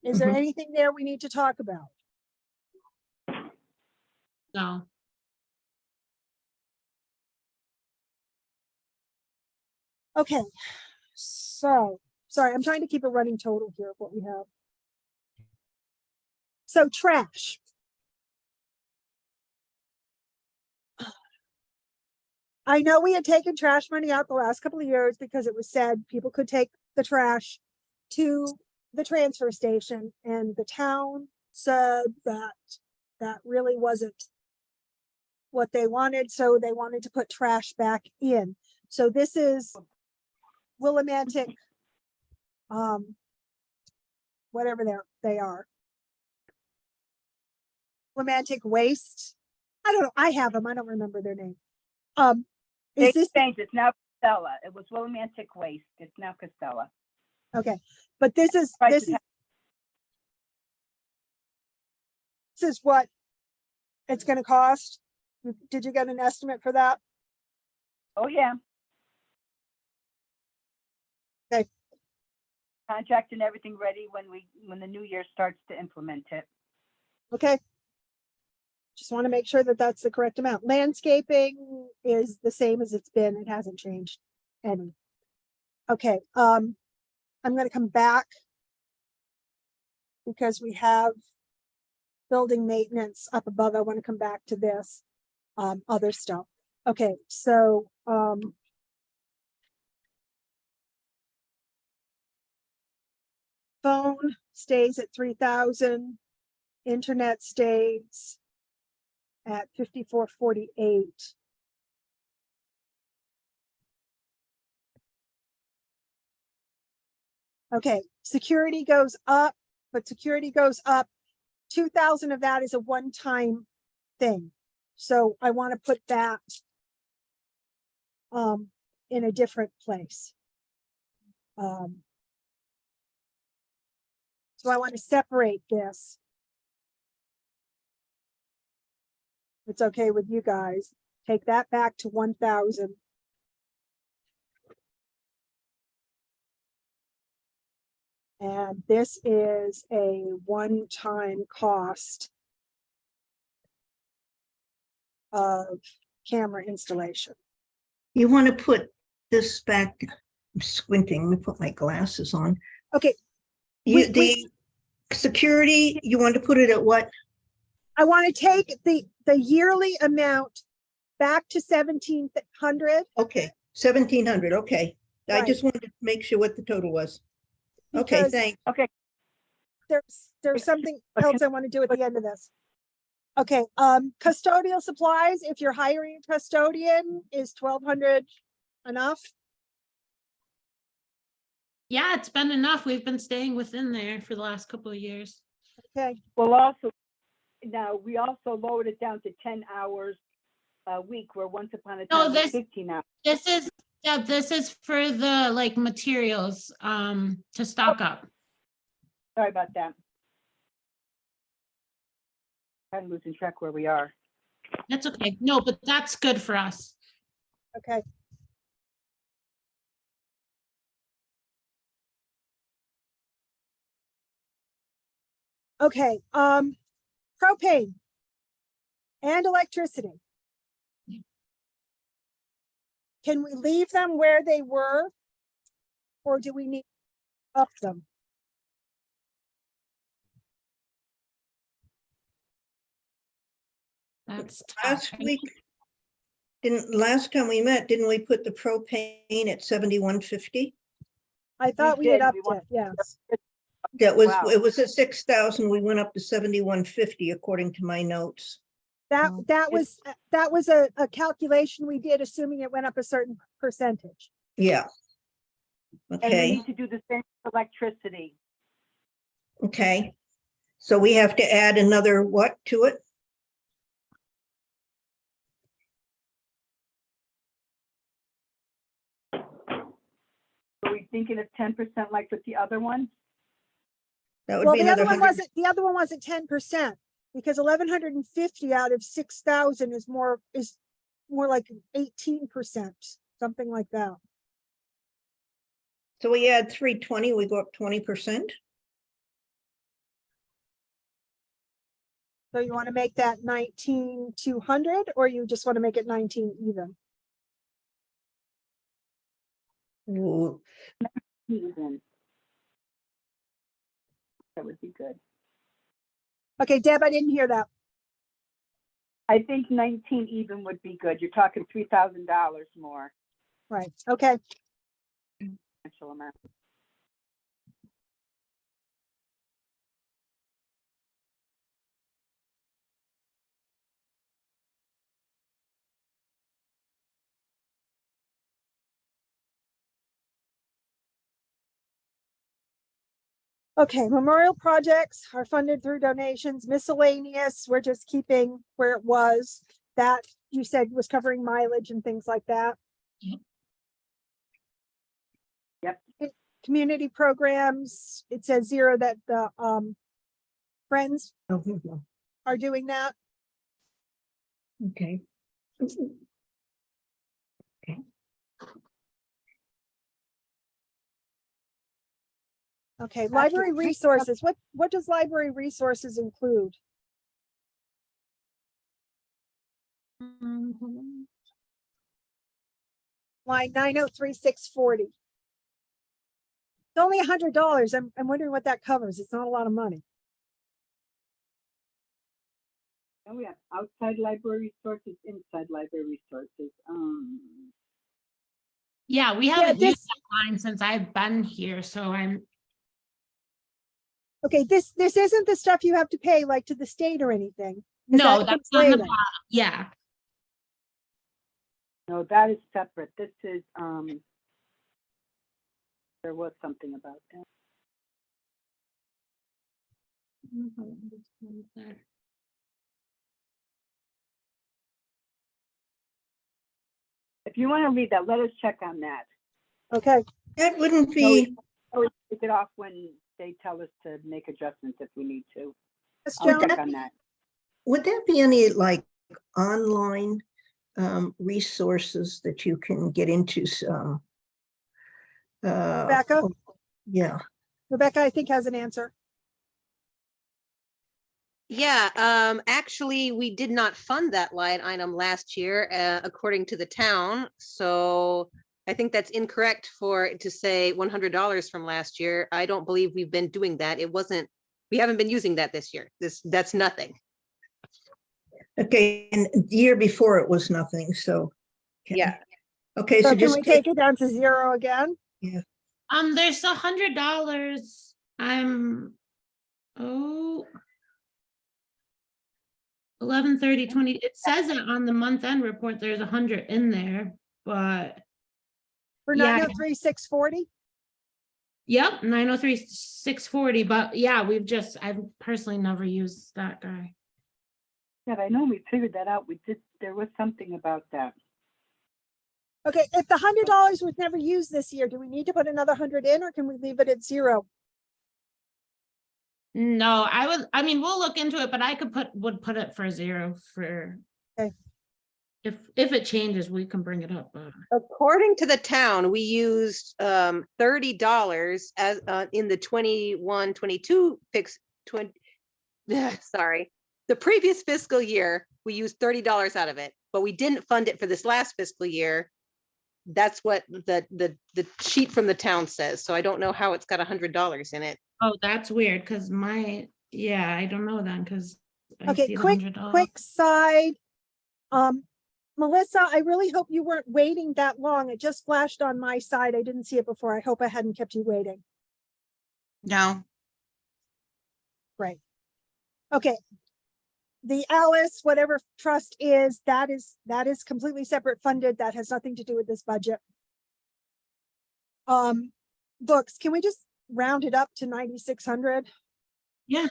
Is there Mhm. anything there we need to talk about? No. Okay, so, sorry, I'm trying to keep a running total here of what we have. So trash. I know we had taken trash money out the last couple of years because it was said people could take the trash to the transfer station, and the town said that that really wasn't what they wanted, so they wanted to put trash back in. So this is Willimantic, whatever they are. Willimantic Waste. I don't know. I have them. I don't remember their name. They Is this changed. It's now Castella. It was Willimantic Waste. It's now Castella. okay? But this is Prices this is what it's going to cost. Did you get an estimate for that? Oh, yeah. Okay. Contract and everything ready when the new year starts to implement it. Okay. Just want to make sure that that's the correct amount. Landscaping is the same as it's been. It hasn't changed any. Okay, I'm gonna come back because we have building maintenance up above. I want to come back to this, other stuff. Okay, so, phone stays at 3,000, internet stays at 5448. Okay, security goes up, but security goes up. 2,000 of that is a one-time thing. So I want to put that in a different place. So I want to separate this. It's okay with you guys. Take that back to 1,000. And this is a one-time cost of camera installation. You want to put this back, I'm squinting, let me put my glasses on. Okay, You, We- the security, you want to put it at what? I want to take the yearly amount back to 1,700. Okay, 1,700, okay. I Right. just wanted to make sure what the total was. Okay, Because thanks. Okay, there's something Okay. else I want to do at the end of this. Okay, custodial supplies, if you're hiring a custodian, is 1,200 enough? Yeah, it's been enough. We've been staying within there for the last couple of years. Okay, well, also, now, we also lowered it down to 10 hours a week, where once upon a No, time it was this- 15 hours. This is, yeah, this is for the like materials, to stock up. Sorry about that. I'm losing track where we are. That's okay. No, but that's good for us. okay. Okay, propane and electricity. Can we leave them where they were? Or do we need to up them? That's Last tough. week, last time we met, didn't we put the propane at 7,150? I thought we had did, we upped want- it, yes. That was, Wow. it was at 6,000, we went up to 7,150 according to my notes. That, Oh. that was a calculation we did, assuming it went up a certain percentage. Yeah. And we Okay, need to do the same with electricity. okay. So we have to add another what to it? Are we thinking of 10% like with the other one? That would Well, be the other another one 100. wasn't 10%, because 1,150 out of 6,000 is more like 18%, something like that. So we add 320, we go up 20%. So you want to make that 19,200, or you just want to make it 19 even? Ooh, Even. That would be good. Okay, Deb, I didn't hear that. I think 19 even would be good. You're talking $3,000 more. Right, okay. Potential amount. Okay, memorial projects are funded through donations, miscellaneous, we're just keeping where it was. That you said was covering mileage and things like that. Yep. Community programs, it says zero that the Friends oh, here we go. are doing that. Okay, Okay, library resources. What does library resources include? Hold on. Line 903,640. It's only $100. I'm wondering what that covers. It's not a lot of money. And we have outside library resources, inside library resources. Yeah, we Yeah, haven't used this, that line since I've been here, so I'm, okay, this isn't the stuff you have to pay like to the state or anything. no, that that's on the inflated? bottom, yeah. No, that is separate. This is, there was something about that. If you want to read that, let us check on that. Okay, That wouldn't No, be, we take it off when they tell us to make adjustments if we need to. Ms. I'll Jones? check on that. would there be any like online resources that you can get into some? Rebecca? Yeah, Rebecca, I think has an answer. Yeah, actually, we did not fund that line item last year, according to the town. So I think that's incorrect for it to say $100 from last year. I don't believe we've been doing that. It wasn't, we haven't been using that this year. That's nothing. okay, and the year before it was nothing, so. okay. Yeah. Okay, So so can just we take, take it down to 0 again? There's $100. I'm, oh. 11/30/20, it says it on the month end report, there's 100 in there, but For Yeah. 903,640? yep, 903,640, but yeah, I've personally never used that guy. Yeah, I know we figured that out. We did, there was something about that. Okay, if the $100 was never used this year, do we need to put another 100 in or can we leave it at 0? No, I mean, we'll look into it, but I would put it for 0 for. Okay. If it changes, we can bring it up. According to the town, we used $30 as in the 21-22 fix 20. Sorry, the previous fiscal year, we used $30 out of it, but we didn't fund it for this last fiscal year. That's what the sheet from the town says. So I don't know how it's got $100 in it. Oh, that's weird, because yeah, I don't know then, because I Okay, see the quick $100. side. Melissa, I really hope you weren't waiting that long. It just flashed on my side. I didn't see it before. I hope I hadn't kept you waiting. No, Right. Okay. The Alice, whatever trust is, that is completely separate funded. That has nothing to do with this budget. Books, can we just round it up to 9,600? Yeah.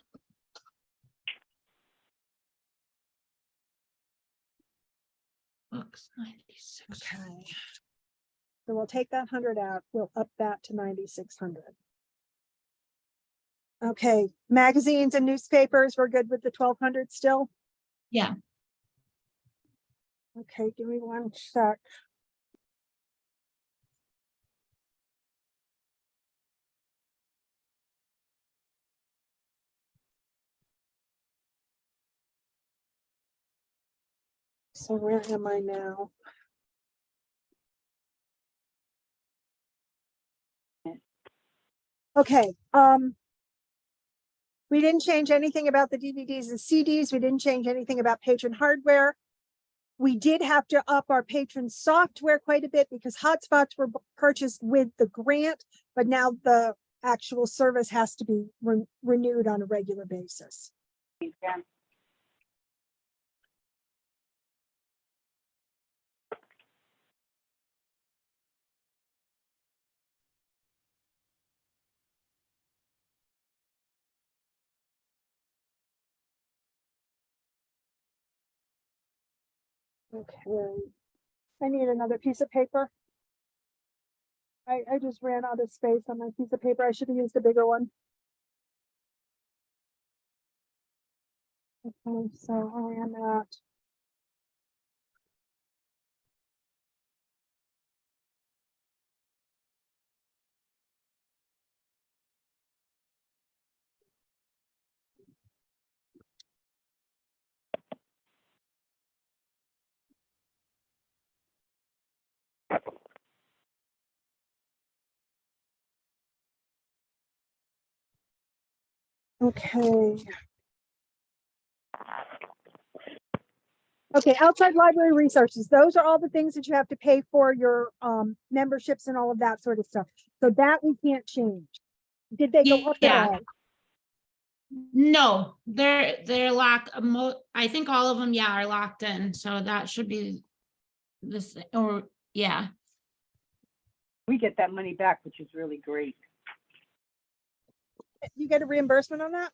Books 96. Okay. So we'll take that 100 out. We'll up that to 9,600. Okay, magazines and newspapers, we're good with the 1,200 still? Yeah. Okay, give me one sec. So where am I now? Okay, we didn't change anything about the DVDs and CDs. We didn't change anything about patron hardware. We did have to up our patron software quite a bit because hotspots were purchased with the grant, but now the actual service has to be renewed on a regular basis. Yeah. Okay, I need another piece of paper. I just ran out of space on my piece of paper. I should have used a bigger one. Okay, so I am at Okay. Okay, outside library resources, those are all the things that you have to pay for, your memberships and all of that sort of stuff. So that we can't change. Did they go up at Yeah. all? No, they're locked, I think all of them, yeah, are locked in, so that should be this, or, yeah. We get that money back, which is really great. You get a reimbursement on that?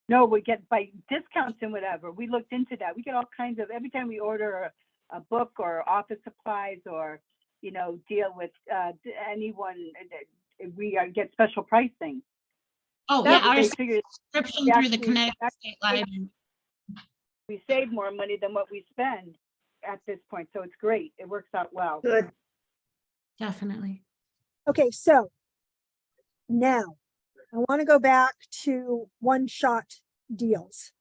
No, we get by discounts and whatever. We looked into that. We get all kinds of, every time we order a book or office supplies or, you know, deal with anyone, we get special pricing. Oh, That yeah, our They figured subscription through the actually- Connecticut State Library. we save more money than what we spend at this point. So it's great. It works out well. Good. Definitely. Okay, so now I want to go back to one-shot deals.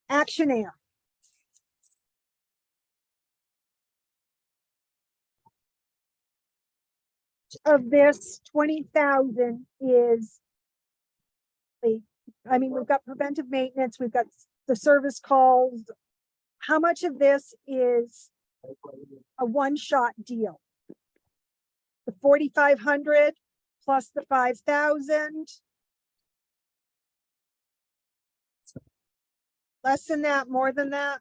Action Air. Of this 20,000 is I mean, we've got preventive maintenance, we've got the service calls. How much of this is a one-shot deal? The 4,500 plus the 5,000? Less than that, more than that?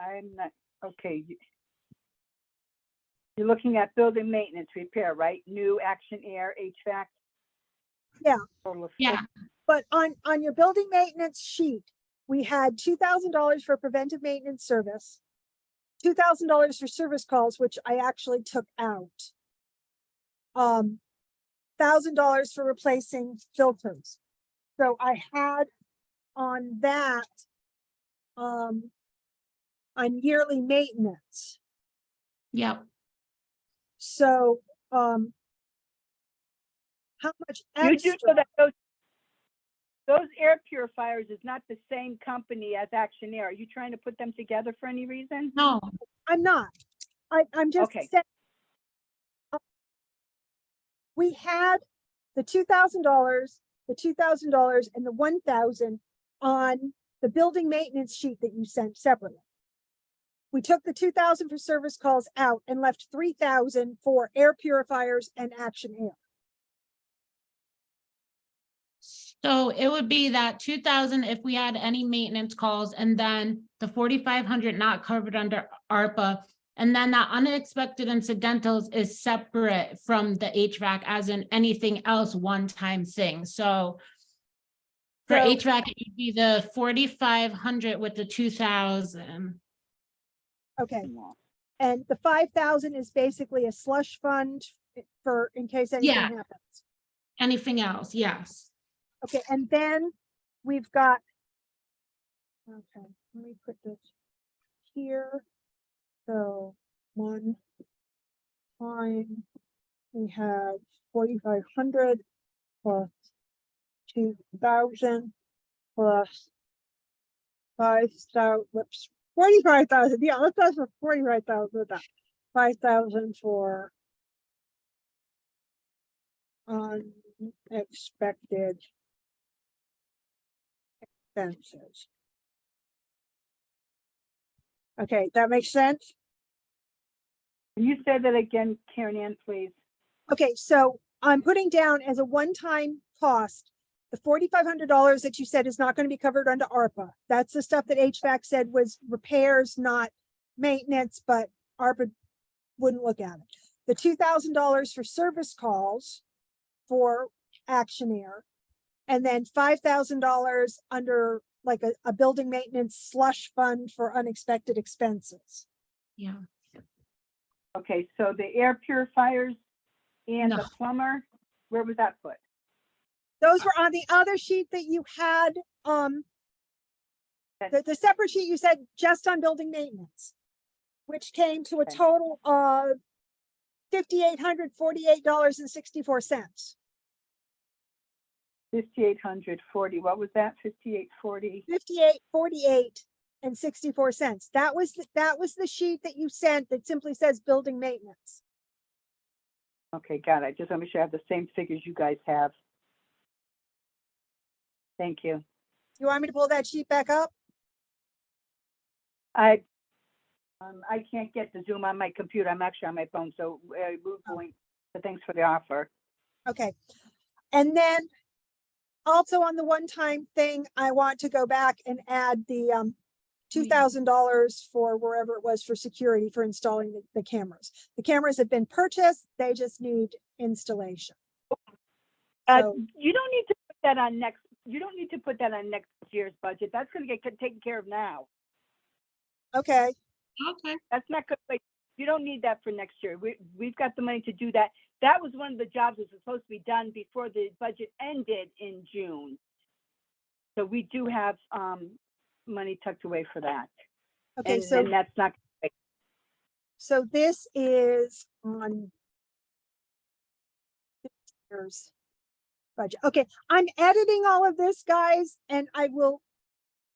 I'm not, okay. You're looking at building maintenance repair, right? New Action Air HVAC? Yeah. Total of Yeah, But on your building maintenance sheet, we had $2,000 for preventive maintenance service, $2,000 for service calls, which I actually took out. $1,000 for replacing filters. So I had on that, on yearly maintenance. yep. So, how much You do extra? know that those air purifiers is not the same company as Action Air. Are you trying to put them together for any reason? No, I'm not. I'm just Okay. saying. We had the $2,000, the $2,000 and the 1,000 on the building maintenance sheet that you sent separately. We took the 2,000 for service calls out and left 3,000 for air purifiers and Action Air. so it would be that 2,000 if we had any maintenance calls, and then the 4,500 not covered under ARPA. And then that unexpected incidentals is separate from the HVAC, as in anything else one-time thing. So for So- HVAC, it would be the 4,500 with the 2,000. Okay. And the 5,000 is basically a slush fund for, in case anything Yeah. happens. Anything else? Yes. Okay, and then we've got, okay, let me put this here. So one time we have 4,500 plus 2,000 plus 5,000, whoops, 45,000. Yeah, let's go for 45,000 with that. 5,000 for unexpected expenses. Okay, that makes sense? Can you say that again, Karen Ann, please? Okay, so I'm putting down as a one-time cost, the $4,500 that you said is not going to be covered under ARPA. That's the stuff that HVAC said was repairs, not maintenance, but ARPA wouldn't look at it. The $2,000 for service calls for Action Air, and then $5,000 under like a building maintenance slush fund for unexpected expenses. Yeah. Okay, so the air purifiers and No. the plumber, where was that put? Those were on the other sheet that you had, the separate sheet you said just on building maintenance, which came to a Okay. total of $5,848.64. 5,840, what was that? 5,840? 5848 and 64 cents. That was the sheet that you sent that simply says building maintenance. Okay, got it. I just want to make sure I have the same figures you guys have. Thank you. You want me to pull that sheet back up? I can't get the Zoom on my computer. I'm actually on my phone, so we're going, but thanks for the offer. Okay. And then also on the one-time thing, I want to go back and add the $2,000 for wherever it was for security for installing the cameras. The cameras have been purchased. They just need installation. So, You don't need to put that on next, you don't need to put that on next year's budget. That's gonna get taken care of now. okay, Okay. That's not good. Like, you don't need that for next year. We've got the money to do that. That was one of the jobs that was supposed to be done before the budget ended in June. So we do have money tucked away for that. okay, And so, then that's not, so this is on this year's budget. Okay, I'm editing all of this, guys, and I will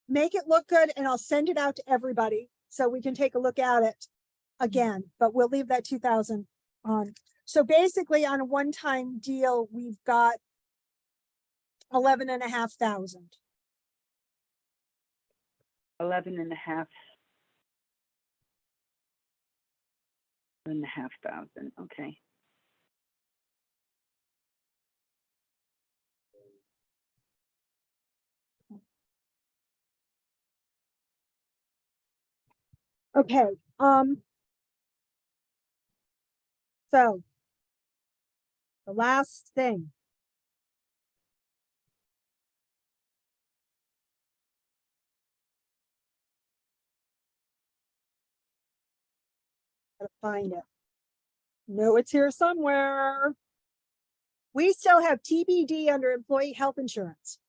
make it look good and I'll send it out to everybody so we can take a look at it again, but we'll leave that 2,000 on. So basically on a one-time deal, we've got 11,500. 11,500. Okay. Okay, so the last thing. Gotta find it. No, it's here somewhere. We still have TBD under employee health insurance.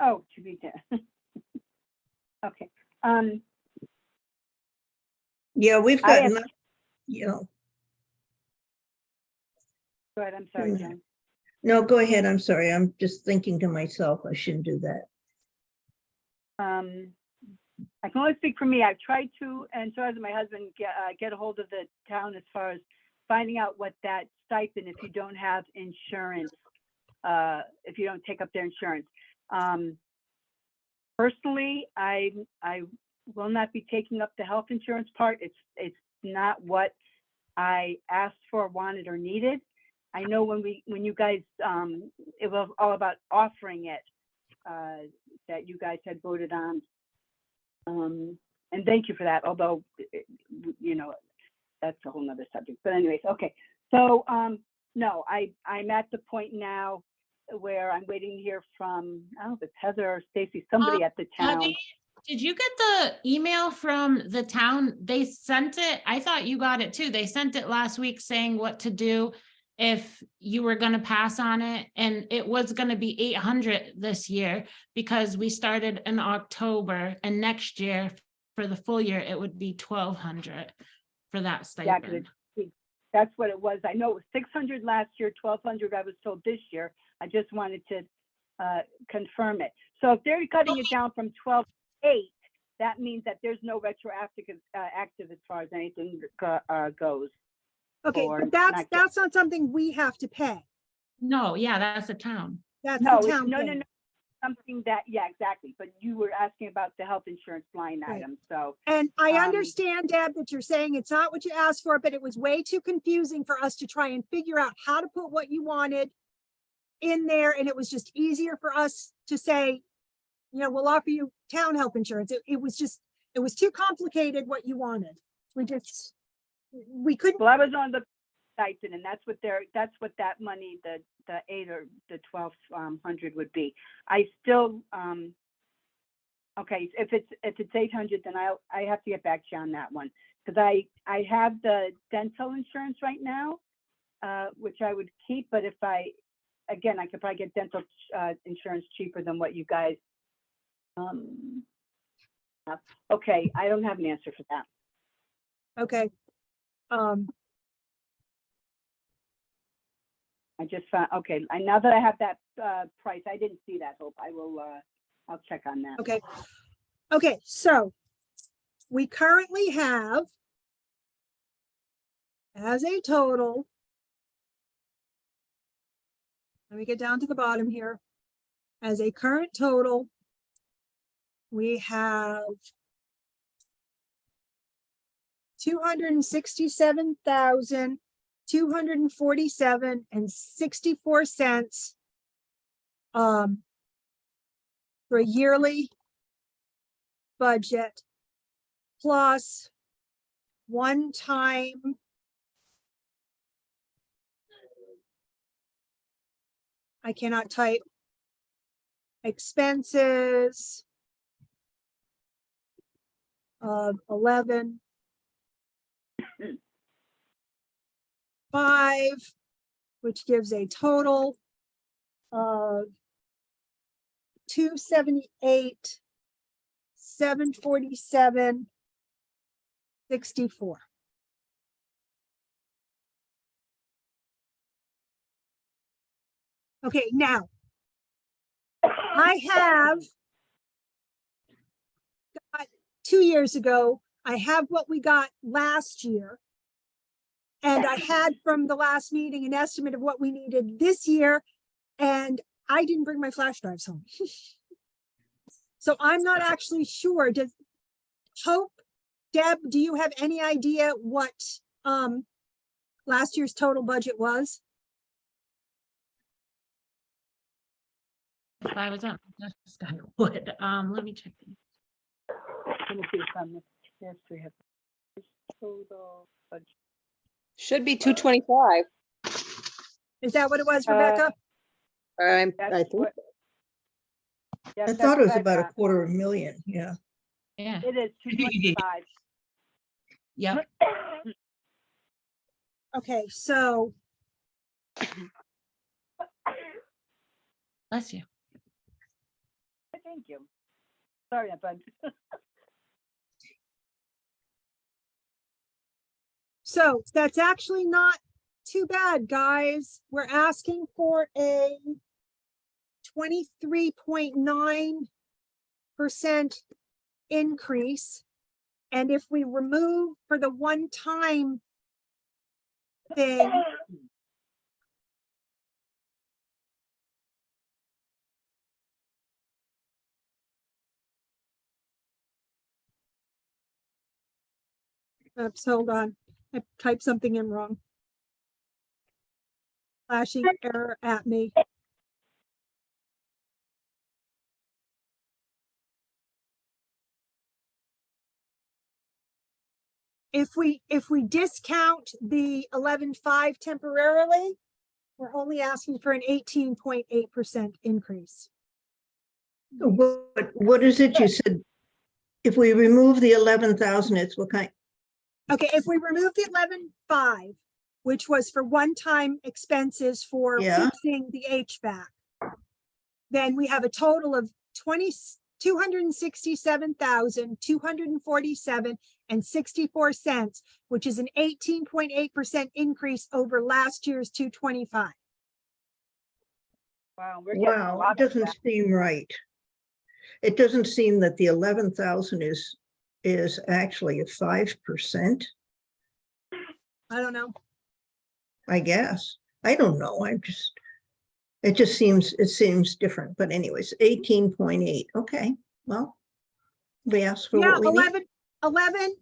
Oh, to be there. Okay. Yeah, we've I got, have- enough, you know, Go ahead, I'm sorry, Mm. Jen. no, go ahead. I'm sorry. I'm just thinking to myself, I shouldn't do that. I can only speak for me. I've tried to, and so has my husband, get a hold of the town as far as finding out what that stipend, if you don't have insurance, if you don't take up their insurance. Personally, I will not be taking up the health insurance part. It's not what I asked for, wanted, or needed. I know when you guys, it was all about offering it, that you guys had voted on. And thank you for that, although, you know, that's a whole nother subject. But anyways, okay. So, no, I'm at the point now where I'm waiting to hear from, I don't know if it's Heather or Stacy, somebody at the town. Debbie, did you get the email from the town? They sent it. I thought you got it too. They sent it last week saying what to do if you were going to pass on it. And it was going to be 800 this year because we started in October, and next year for the full year, it would be 1,200 for that Yeah, 'cause stipend. that's what it was. I know it was 600 last year, 1,200 I was told this year. I just wanted to confirm it. So if they're cutting it down from 12,800, that means that there's no retroactive active as far as anything goes. Okay, Or but not get- that's not something we have to pay. No, yeah, that's a town. That's No, the it's, town no, thing. something that, yeah, exactly. But you were asking about the health insurance line Right. item, so. And I Um, understand, Deb, that you're saying it's not what you asked for, but it was way too confusing for us to try and figure out how to put what you wanted in there. And it was just easier for us to say, you know, we'll offer you town health insurance. It was too complicated what you wanted. We couldn't, Well, I was on the stipend, and that's what that money, the 8 or the 1,200 would be. I still, okay, if it's 800, then I have to get back to you on that one. Because I have the dental insurance right now, which I would keep, but if I could probably get dental insurance cheaper than what you guys, have. Okay, I don't have an answer for that. okay. I just found, okay, now that I have that, price, I didn't see that, Hope. I will, I'll check on that. Okay. Okay, so we currently have as a total, let me get down to the bottom here. As a current total, we have 267,247.64 for a yearly budget plus one-time I cannot type expenses of 11,500, which gives a total of 278,747.64. Okay, now I have got 2 years ago, I have what we got last year. And I had from the last meeting an estimate of what we needed this year, and I didn't bring my flash drives home. So I'm not actually sure. Does Hope, Deb, do you have any idea what last year's total budget was? If I was on my desk, I would. Let me check. Let me see if I'm, yes, we have total budget. Should be 225. Is that what it was, Rebecca? I That's think. what- Yes, I that's thought it was what I about got. 250,000, yeah. Yeah. It is 225. Yep. Okay, so Bless you. Thank you. Sorry, but so that's actually not too bad, guys. We're asking for a 23.9% increase. And if we remove for the one-time thing, oops, hold on, I typed something in wrong. Flashing error at me. If we discount the 11.5 temporarily, we're only asking for an 18.8% increase. What is it you said? If we remove the 11,000, it's what kind? Okay, if we remove the 11.5, which was for one-time expenses for Yeah. fixing the HVAC, then we have a total of 267,247.64, which is an 18.8% increase over last year's 225. wow, we're getting a Wow, lot it of doesn't that. seem right. It doesn't seem that the 11,000 is actually a 5%, I don't know. I guess. I don't know. It seems different, but anyways, 18.8. Okay, well, we asked for Yeah, what we need. 11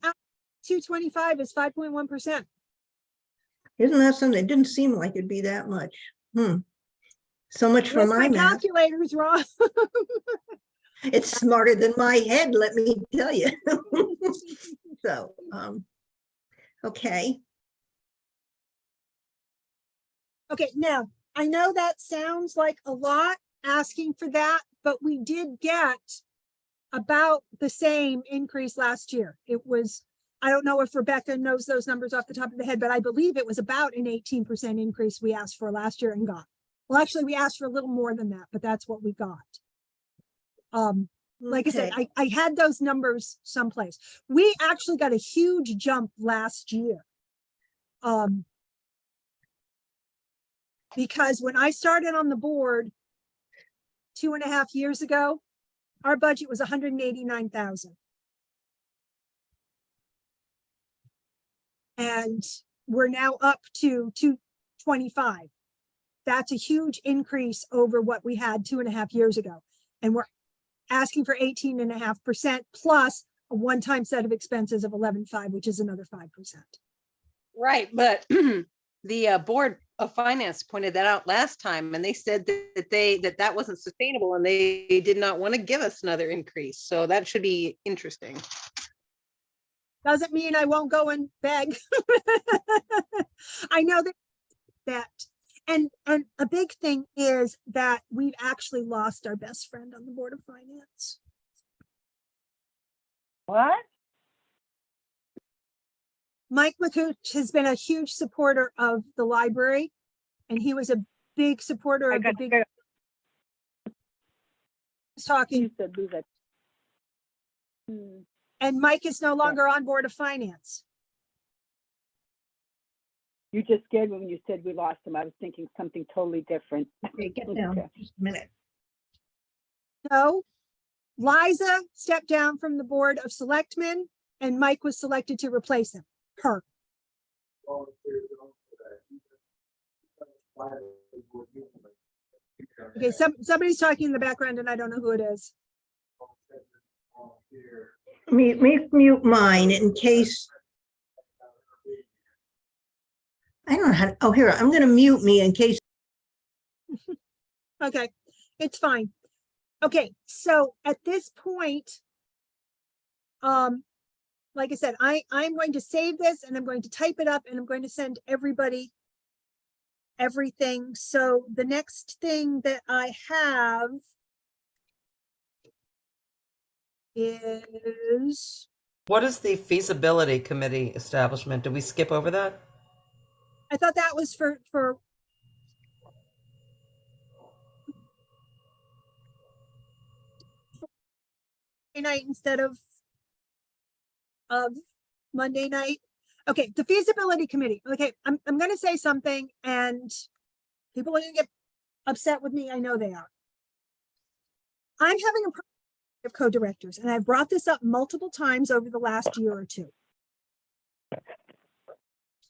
225 is 5.1%. Isn't that something? It didn't seem like it'd be that much. So much for Unless my my math. calculator's wrong. It's smarter than my head, let me tell you. So, okay. Okay, now, I know that sounds like a lot asking for that, but we did get about the same increase last year. It was, I don't know if Rebecca knows those numbers off the top of the head, but I believe it was about an 18% increase we asked for last year and got. Well, actually, we asked for a little more than that, but that's what we got. Like I said, Okay. I had those numbers someplace. We actually got a huge jump last year. Because when I started on the board 2.5 years ago, our budget was 189,000. And we're now up to 225. That's a huge increase over what we had 2.5 years ago. And we're asking for 18.5% plus a one-time set of expenses of 11.5, which is another 5%. Right, but the Board of Finance pointed that out last time, and they said that wasn't sustainable, and they did not want to give us another increase. So that should be interesting. Doesn't mean I won't go and beg. I know that, and a big thing is that we've actually lost our best friend on the Board of Finance. What? Mike McCooch has been a huge supporter of the library, and he was a big supporter of the big. Talking, You said lose it. and Mike is no longer on Board of Finance. You just scared me when you said we lost him. I was thinking something totally different. Okay, get down Okay. just a minute. No, Liza stepped down from the Board of Selectmen, and Mike was selected to replace her. Okay, somebody's talking in the background and I don't know who it is. Let me mute mine in case. I don't know how, oh, here, I'm gonna mute me in case. Okay, it's fine. Okay, so at this point, like I said, I'm going to save this and I'm going to type it up and I'm going to send everybody everything. So the next thing that I have is, What is the feasibility committee establishment? Did we skip over that? I thought that was for night instead of Monday night. Okay, the feasibility committee. Okay, I'm going to say something and people are going to get upset with me. I know they are. I'm having a problem of co-directors, and I've brought this up multiple times over the last year or two.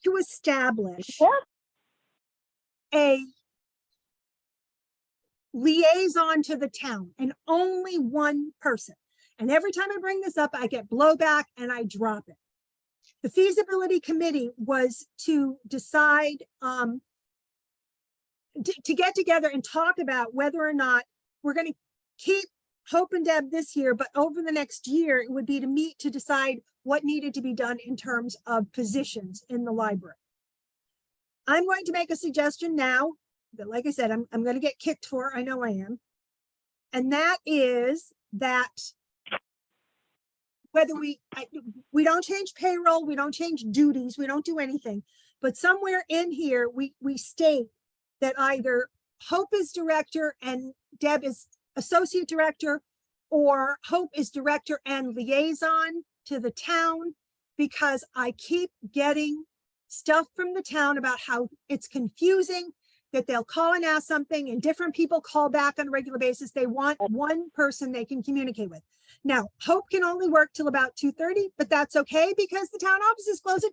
To establish a liaison to the town, and only one person. And every time I bring this up, I get blowback and I drop it. The feasibility committee was to decide, to get together and talk about whether or not we're going to keep Hope and Deb this year, but over the next year, it would be to meet to decide what needed to be done in terms of positions in the library. I'm going to make a suggestion now that, like I said, I'm going to get kicked for, I know I am. And that is that whether we don't change payroll, we don't change duties, we don't do anything, but somewhere in here, we state that either Hope is director and Deb is associate director, or Hope is director and liaison to the town, because I keep getting stuff from the town about how it's confusing, that they'll call and ask something and different people call back on a regular basis. They want one person they can communicate with. Now, Hope can only work till about 2:30, but that's okay because the town office is closed.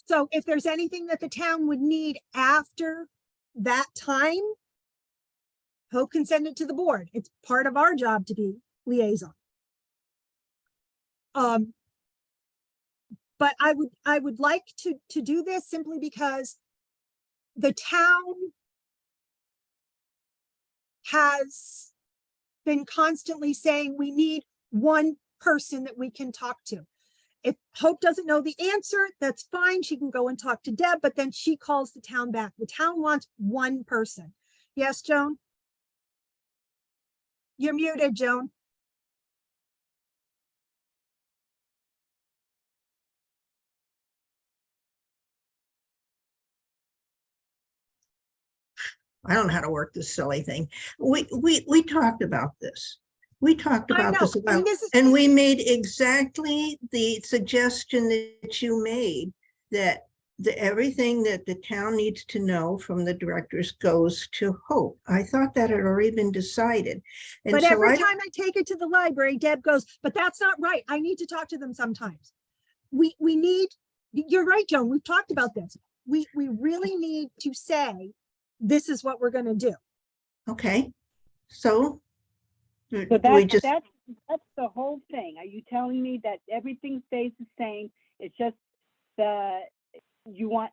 So if there's anything that the town would need after that time, Hope can send it to the board. It's part of our job to be liaison. But I would like to do this simply because the town has been constantly saying we need one person that we can talk to. If Hope doesn't know the answer, that's fine. She can go and talk to Deb, but then she calls the town back. The town wants one person. Yes, Joan? You're muted, Joan. I don't know how to work this silly thing. We talked about this. We talked I about know, this and about, this is- and we made exactly the suggestion that you made. that everything that the town needs to know from the directors goes to Hope. I thought that had already been decided. And But so every I, time I take it to the library, Deb goes, but that's not right. I need to talk to them sometimes. We need, you're right, Joan, we've talked about this. We really need to say, this is what we're gonna do. okay, so do So we just, that's the whole thing. Are you telling me that everything stays the same? It's just you want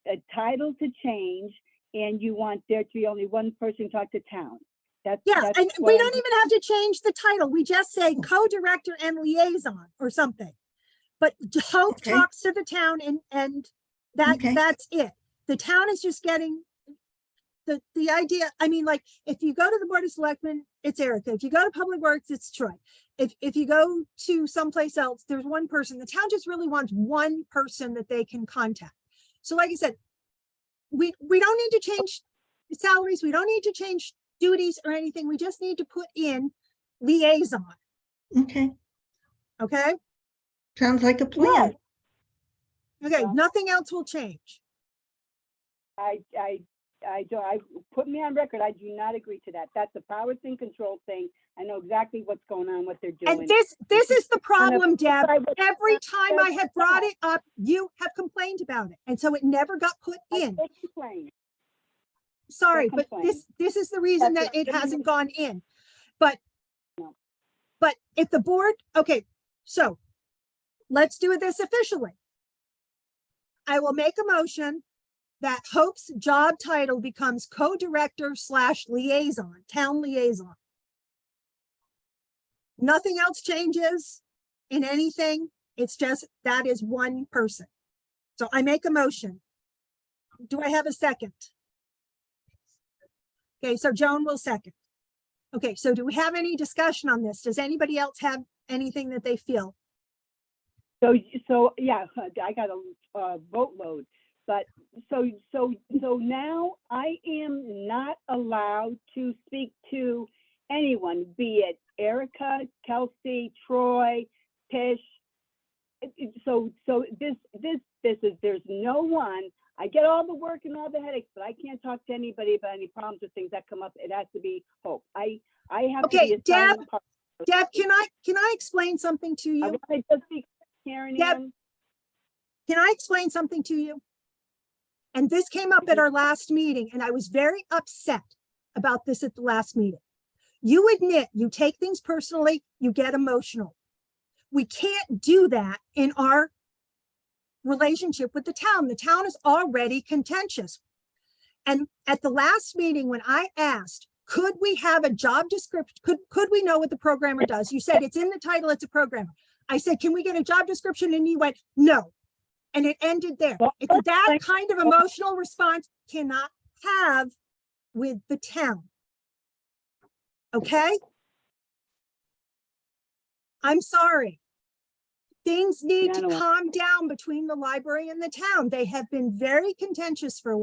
a title to change and you want there to be only one person talk to town? Yeah, that's and what we I'm- don't even have to change the title. We just say co-director and liaison or something. But Hope Okay. talks to the town and Okay. that's it. The town is just getting the idea. I mean, like, if you go to the Board of Selectmen, it's Erica. If you go to Public Works, it's Troy. If you go to someplace else, there's one person. The town just really wants one person that they can contact. So like I said, we don't need to change salaries. We don't need to change duties or anything. We just need to put in liaison, okay, okay? sounds like a plan. Okay, Well- nothing else will change. I put me on record. I do not agree to that. That's a powers and control thing. I know exactly what's going on, what they're doing. And this is the problem, Deb. I would- Every time I have brought it up, you have complained about it. And so it never got put in. I complain. Sorry, but complain. this is the reason That's that it what- hasn't gone in. But No. but if the board, okay, so let's do this officially. I will make a motion that Hope's job title becomes co-director / liaison, town liaison. Nothing else changes in anything. It's just that is one person. So I make a motion. Do I have a second? Okay, so Joan will second. Okay, so do we have any discussion on this? Does anybody else have anything that they feel? So yeah, I got a boatload, but so now I am not allowed to speak to anyone, be it Erica, Kelsey, Troy, Tish. So this is, there's no one. I get all the work and all the headaches, but I can't talk to anybody about any problems or things that come up. It has to be Hope. I have to Okay, be a silent partner. Deb, can I explain something to I you? want to just be Karen Deb, Ann. Can I explain something to you? And this came up at our last meeting, and I was very upset about this at the last meeting. You admit you take things personally, you get emotional. We can't do that in our relationship with the town. The town is already contentious. And at the last meeting, when I asked, could we have a job description? Could we know what the programmer does? You said it's in the title, it's a programmer. I said, can we get a job description? And you went, no. And it ended there. It's that kind of emotional response cannot have with the town. Okay? I'm sorry. Things need to calm down between the library and the town. They have been very contentious for a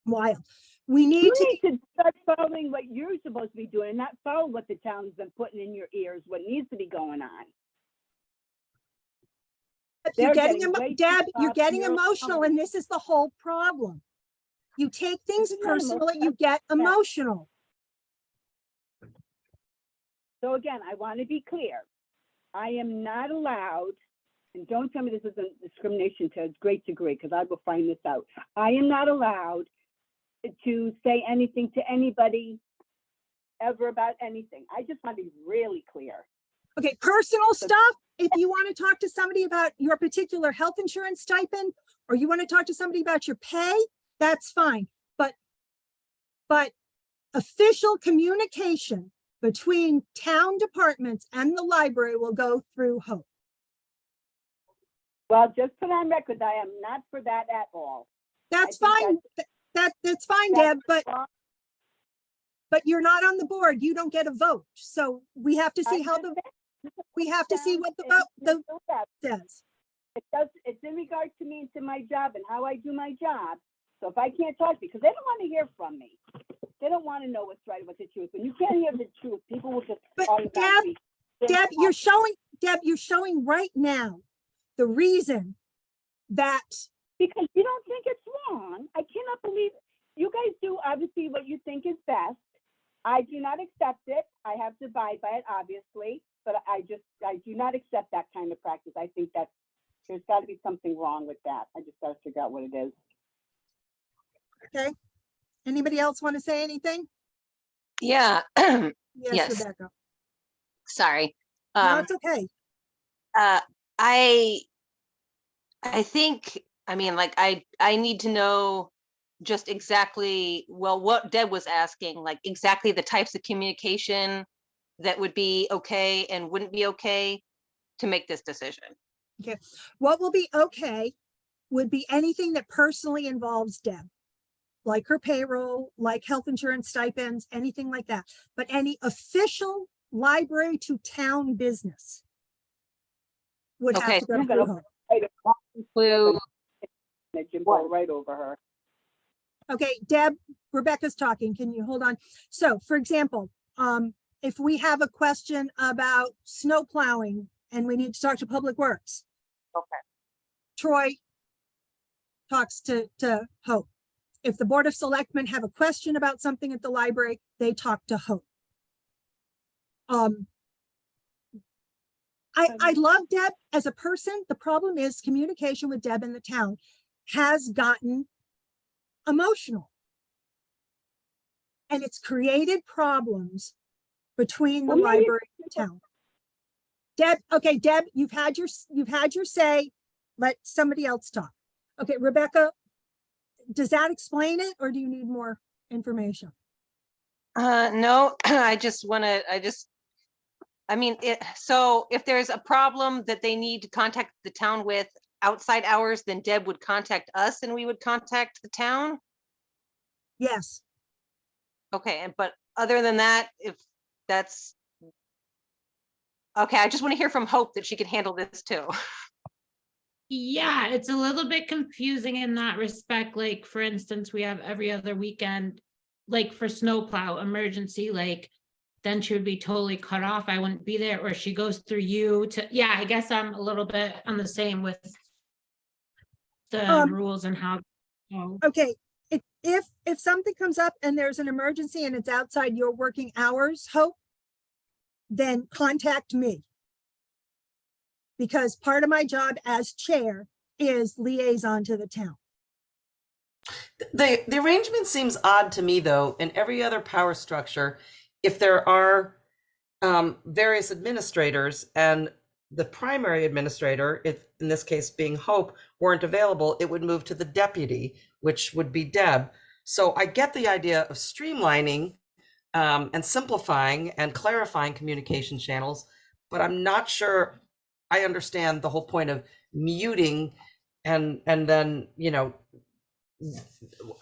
while. We need You to, need to start following what you're supposed to be doing, not follow what the town's been putting in your ears, what needs to be going on. you're They're getting, getting way too Deb, you're soft, getting you're emotional, and this is the whole problem. You take things It's not personally, emotional. you get emotional. So again, I want to be clear. I am not allowed, and don't tell me this isn't discrimination to a great degree, because I will find this out. I am not allowed to say anything to anybody ever about anything. I just want to be really clear. Okay, personal stuff, if you want to talk to somebody about your particular health insurance stipend, or you want to talk to somebody about your pay, that's fine. But official communication between town departments and the library will go through Hope. Well, just put on record, I am not for that at all. That's I fine. think That's fine, that's Deb, but wrong. you're not on the board. You don't get a vote. So we have to see how we have to see what the vote says. It's in regard to me and to my job and how I do my job. So if I can't talk, because they don't want to hear from me. They don't want to know what's right, what's the truth. When you can't hear the truth, people will just. But automatically- Deb, you're showing right now the reason that because you don't think it's wrong. I cannot believe you guys do obviously what you think is best. I do not accept it. I have to abide by it, obviously, but I do not accept that kind of practice. I think that there's got to be something wrong with that. I just got to figure out what it is. Okay. Anybody else want to say anything? Yeah, Yes, Yes. Rebecca. sorry. No, it's okay. Uh, I think, I mean, like, I need to know just exactly, well, what Deb was asking, like exactly the types of communication that would be okay and wouldn't be okay to make this decision. Okay. What will be okay would be anything that personally involves Deb, like her payroll, like health insurance stipends, anything like that. But any official library to town business would have Okay. to go You're through gonna her. Include, Jim go right over her. Okay, Deb, Rebecca's talking. Can you hold on? So for example, if we have a question about snow plowing and we need to talk to Public Works. Okay. Troy talks to Hope. If the Board of Selectmen have a question about something at the library, they talk to Hope. I love Deb as a person. The problem is communication with Deb in the town has gotten emotional. And it's created problems between the Well, maybe- library and town. Deb, okay, Deb, you've had your say. Let somebody else talk. Okay, Rebecca, does that explain it or do you need more information? no, I mean, so if there's a problem that they need to contact the town with outside hours, then Deb would contact us and we would contact the town. Yes. Okay, but other than that, if that's, okay, I just want to hear from Hope that she can handle this too. Yeah, it's a little bit confusing in that respect. Like, for instance, we have every other weekend, like for snowplow emergency, like then she would be totally cut off. I wouldn't be there, or she goes through you to, yeah, I guess I'm a little bit on the same with the rules and how. Okay, if something comes up and there's an emergency and it's outside your working hours, Hope, then contact me. Because part of my job as chair is liaison to the town. The arrangement seems odd to me, though. In every other power structure, if there are various administrators and the primary administrator, if in this case being Hope, weren't available, it would move to the deputy, which would be Deb. So I get the idea of streamlining and simplifying and clarifying communication channels, but I'm not sure I understand the whole point of muting and then, you know,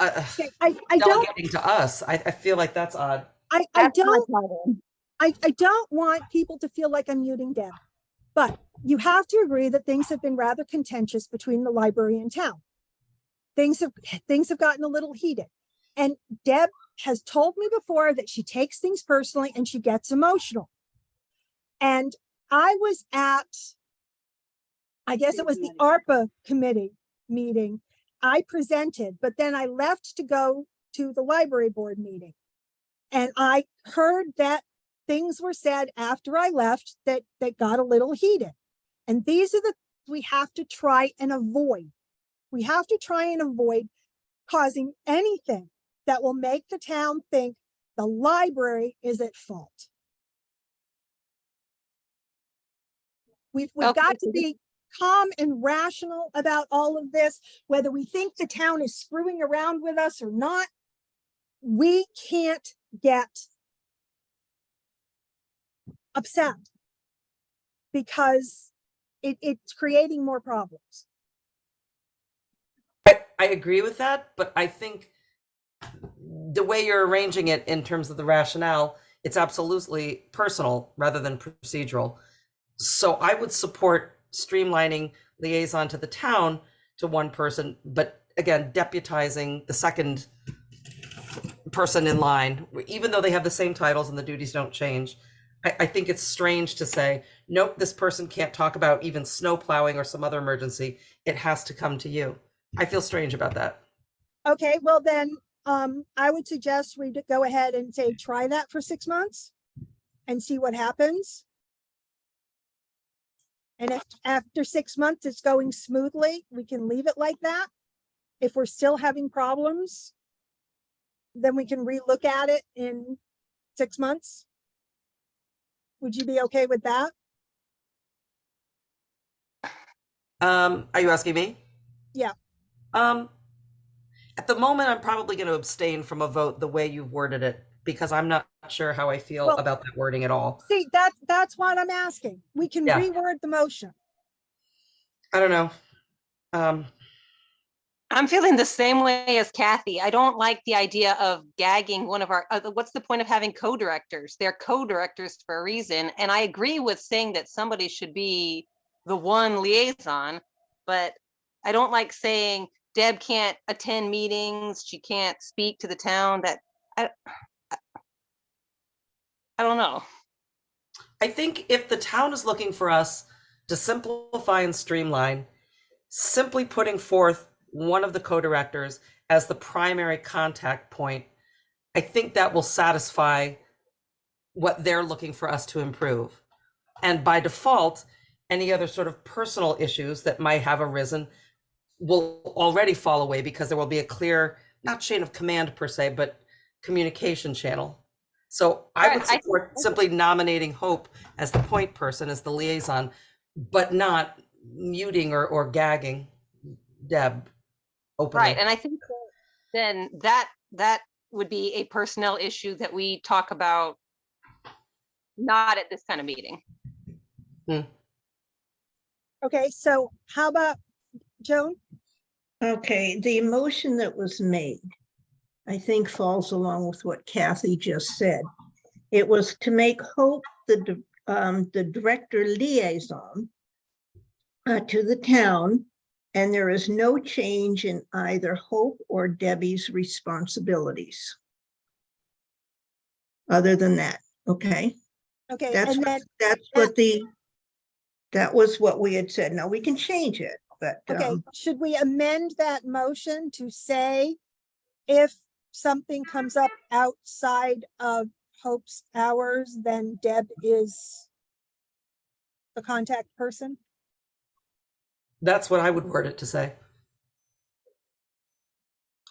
Okay, I don't, delegating to us. I feel like that's odd. I don't want people to feel like I'm muting Deb, but you have to agree that things have been rather contentious between the library and town. Things have gotten a little heated. And Deb has told me before that she takes things personally and she gets emotional. And I was at, I guess it was the ARPA committee meeting. I presented, but then I left to go to the library board meeting. And I heard that things were said after I left that got a little heated. And these are the we have to try and avoid. We have to try and avoid causing anything that will make the town think the library is at fault. We've got to be calm and rational about all of this, whether we think the town is screwing around with us or not. We can't get upset because it's creating more problems. I agree with that, but I think the way you're arranging it in terms of the rationale, it's absolutely personal rather than procedural. So I would support streamlining liaison to the town to one person, but again, deputizing the second person in line, even though they have the same titles and the duties don't change. I think it's strange to say, nope, this person can't talk about even snow plowing or some other emergency. It has to come to you. I feel strange about that. Okay, well then, I would suggest we go ahead and say, try that for 6 months and see what happens. And if after 6 months it's going smoothly, we can leave it like that. If we're still having problems, then we can relook at it in 6 months. Would you be okay with that? Are you asking me? Yeah. At the moment, I'm probably going to abstain from a vote the way you've worded it, because I'm not sure how I feel Well, about that wording at all. See, that's what I'm asking. We can Yeah. reword the motion. I don't know. I'm feeling the same way as Kathy. I don't like the idea of gagging one of our, what's the point of having co-directors? They're co-directors for a reason. And I agree with saying that somebody should be the one liaison, but I don't like saying Deb can't attend meetings, she can't speak to the town. That I don't know. I think if the town is looking for us to simplify and streamline, simply putting forth one of the co-directors as the primary contact point, I think that will satisfy what they're looking for us to improve. And by default, any other sort of personal issues that might have arisen will already fall away, because there will be a clear, not chain of command per se, but communication channel. So I would support simply nominating Hope as the point person, as the liaison, but not muting or gagging Deb openly. Right, and I think then that would be a personnel issue that we talk about not at this kind of meeting. Okay, so how about Joan? Okay, the motion that was made, I think falls along with what Kathy just said. It was to make Hope the director liaison to the town, and there is no change in either Hope or Debbie's responsibilities. Other than that, okay? Okay, That was what we had said. Now we can change it, but okay, should we amend that motion to say if something comes up outside of Hope's hours, then Deb is the contact person? That's what I would word it to say.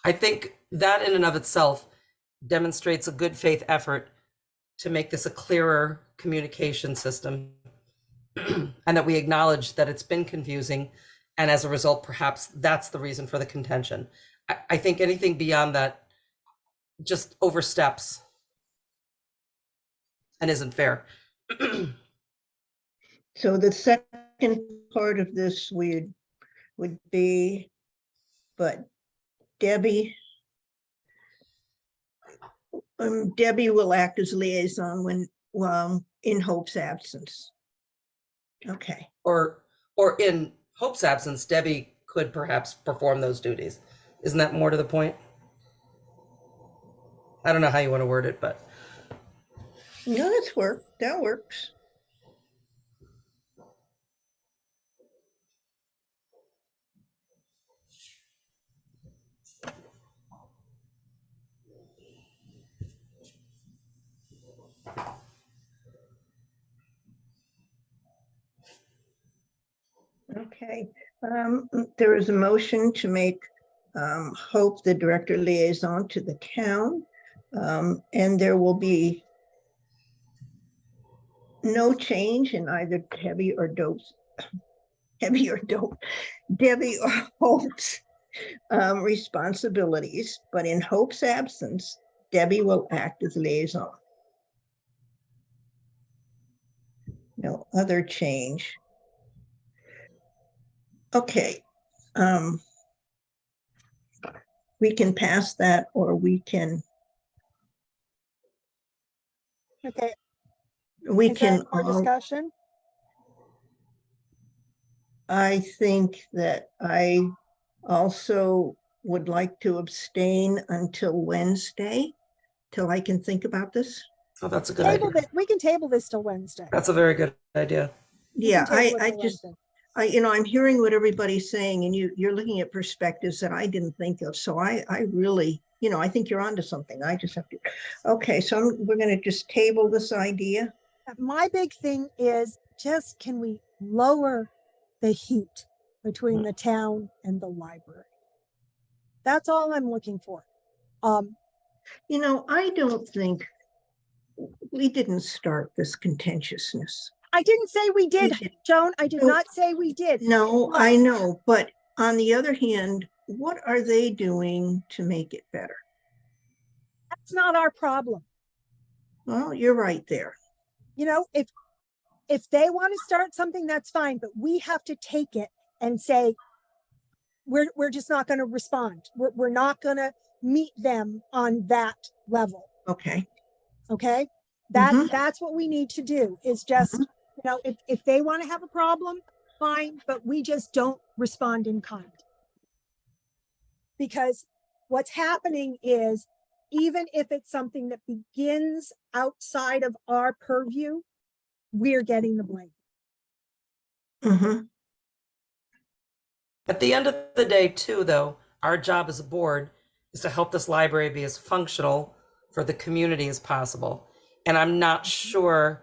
I think that in and of itself demonstrates a good faith effort to make this a clearer communication system, and that we acknowledge that it's been confusing, and as a result, perhaps that's the reason for the contention. I think anything beyond that just oversteps and isn't fair. so the second part of this would be, but Debbie will act as liaison when in Hope's absence. Okay. Or in Hope's absence, Debbie could perhaps perform those duties. Isn't that more to the point? I don't know how you want to word it, but No, that works. Okay, there is a motion to make Hope the director liaison to the town, and there will be no change in either Debbie or Hope's responsibilities, but in Hope's absence, Debbie will act as liaison. No other change. Okay. We can pass that, or we can. Okay, We is can. that more discussion? I think that I also would like to abstain until Wednesday, till I can think about this. oh, that's a good idea. We can table this till Wednesday. That's a very good idea. Yeah, can table it till I'm hearing what everybody's saying, and you're looking at perspectives that I didn't think of. So I really, I think you're onto something. I just have to. Okay, so we're going to just table this idea. My big thing is just, can we lower the heat between the town and the library? That's all I'm looking for. I don't think we didn't start this contentiousness. I didn't say we did, didn't. Joan. I did No. not say we did. No, I know, but on the other hand, what are they doing to make it better? That's not our problem. Well, you're right there. If they want to start something, that's fine, but we have to take it and say, we're just not going to respond. We're not going to meet them on that level. Okay. Okay. Mhm. That's what we need to do, is just, if they want to have a problem, fine, but we just don't respond in kind. Because what's happening is, even if it's something that begins outside of our purview, we're getting the blame. Mhm. At the end of the day, too, though, our job as a board is to help this library be as functional for the community as possible. And I'm not sure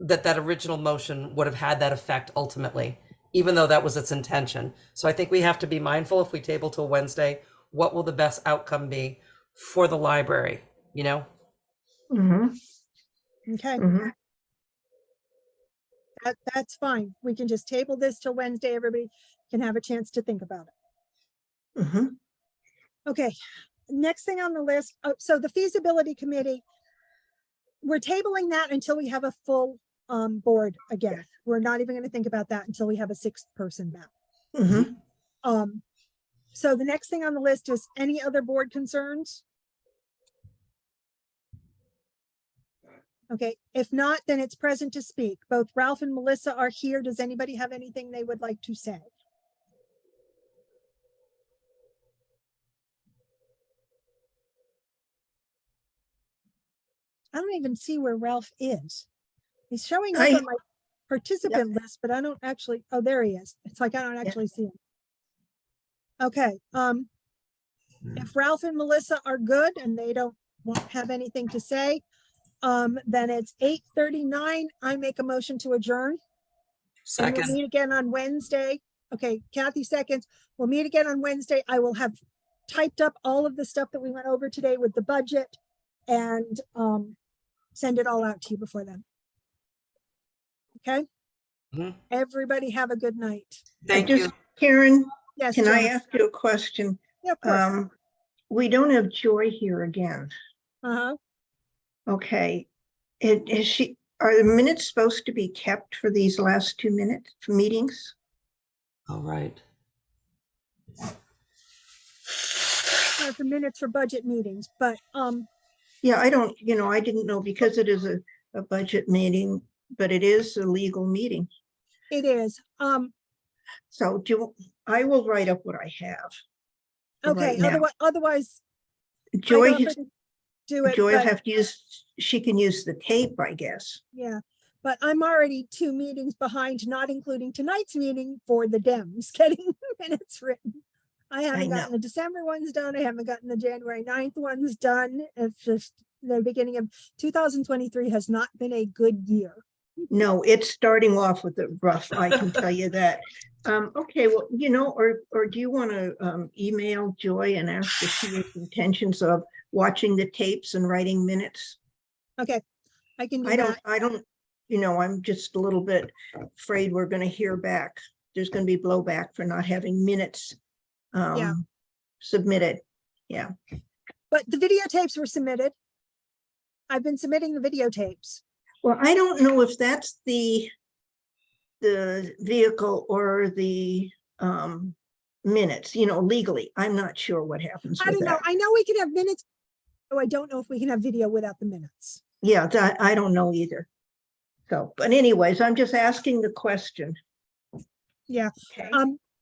that original motion would have had that effect ultimately, even though that was its intention. So I think we have to be mindful, if we table till Wednesday, what will the best outcome be for the library, Mhm. Okay. Mhm. That's fine. We can just table this till Wednesday. Everybody can have a chance to think about it. Mhm. Okay. Next thing on the list. So the feasibility committee, we're tabling that until we have a full board again. Yes. We're not even going to think about that until we have a 6th person back. Mhm. So the next thing on the list is any other board concerns? Okay, if not, then it's present to speak. Both Ralph and Melissa are here. Does anybody have anything they would like to say? I don't even see where Ralph is. He's showing up on my participant list, but I don't actually, oh, there he is. It's like I don't actually see him. Okay, if Ralph and Melissa are good and they won't have anything to say, then it's 8:39. I make a motion to adjourn. And we'll Second. meet again on Wednesday. Okay, Kathy seconds. We'll meet again on Wednesday. I will have typed up all of the stuff that we went over today with the budget and send it all out to you before then. Okay? Mhm. Everybody have a good night. Thank you. Karen, Yes, can I Joan. ask you a question? Yeah, of course. We don't have Joy here again. Uh-huh. Okay. Are the minutes supposed to be kept for these last 2 minutes for meetings? All right. For minutes for budget meetings, but Yeah, I didn't know, because it is a budget meeting, but it is a legal meeting. it is. So I will write up what I have. for Okay, right now. otherwise Joy, I'd offer to do it, Joy will but have to she can use the tape, I guess. yeah, but I'm already 2 meetings behind, not including tonight's meeting for the Dems getting minutes written. I haven't know. gotten the December ones done. I haven't gotten the January 9th ones done. It's just the beginning of 2023 has not been a good year. No, it's starting off with the rough, I can tell you that. Okay, well, or do you want to email Joy and ask if she has intentions of watching the tapes and writing minutes? Okay, I can do I that. don't, I'm just a little bit afraid we're going to hear back. There's going to be blowback for not having minutes submitted. Yeah. But the videotapes were submitted. I've been submitting the videotapes. Well, I don't know if that's the vehicle or the minutes, legally. I'm not sure what happens I with don't know. that. I know we can have minutes. Oh, I don't know if we can have video without the minutes. Yeah, I don't know either. So, but anyways, I'm just asking the question. Yeah. Okay.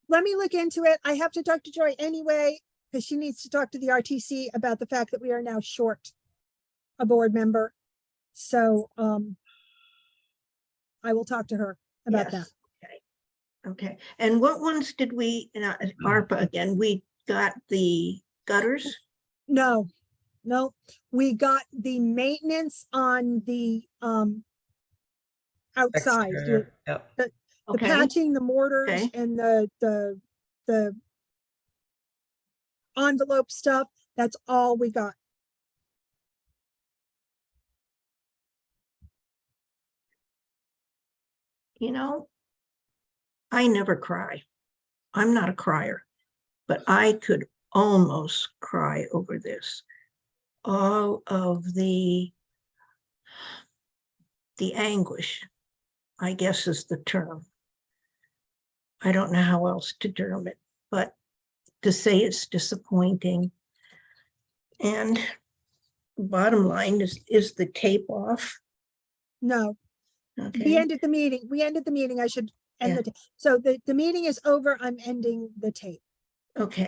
Let me look into it. I have to talk to Joy anyway, because she needs to talk to the RTC about the fact that we are now short a board member. So I will talk to her about Yes. that. Okay. Okay, and what ones did we, ARPA again, we got the gutters? No, no, we got the maintenance on the, outside, the, Exterior, yep. the Okay, patching, the mortars Okay. and the envelope stuff. That's all we got. you know, I never cry. I'm not a crier, but I could almost cry over this. All of the anguish, I guess is the term. I don't know how else to term it, but to say it's disappointing. And bottom line is the tape off? No, we Okay, ended the meeting. We ended the meeting. I should end Yeah. the, so the meeting is over. I'm ending the tape. okay.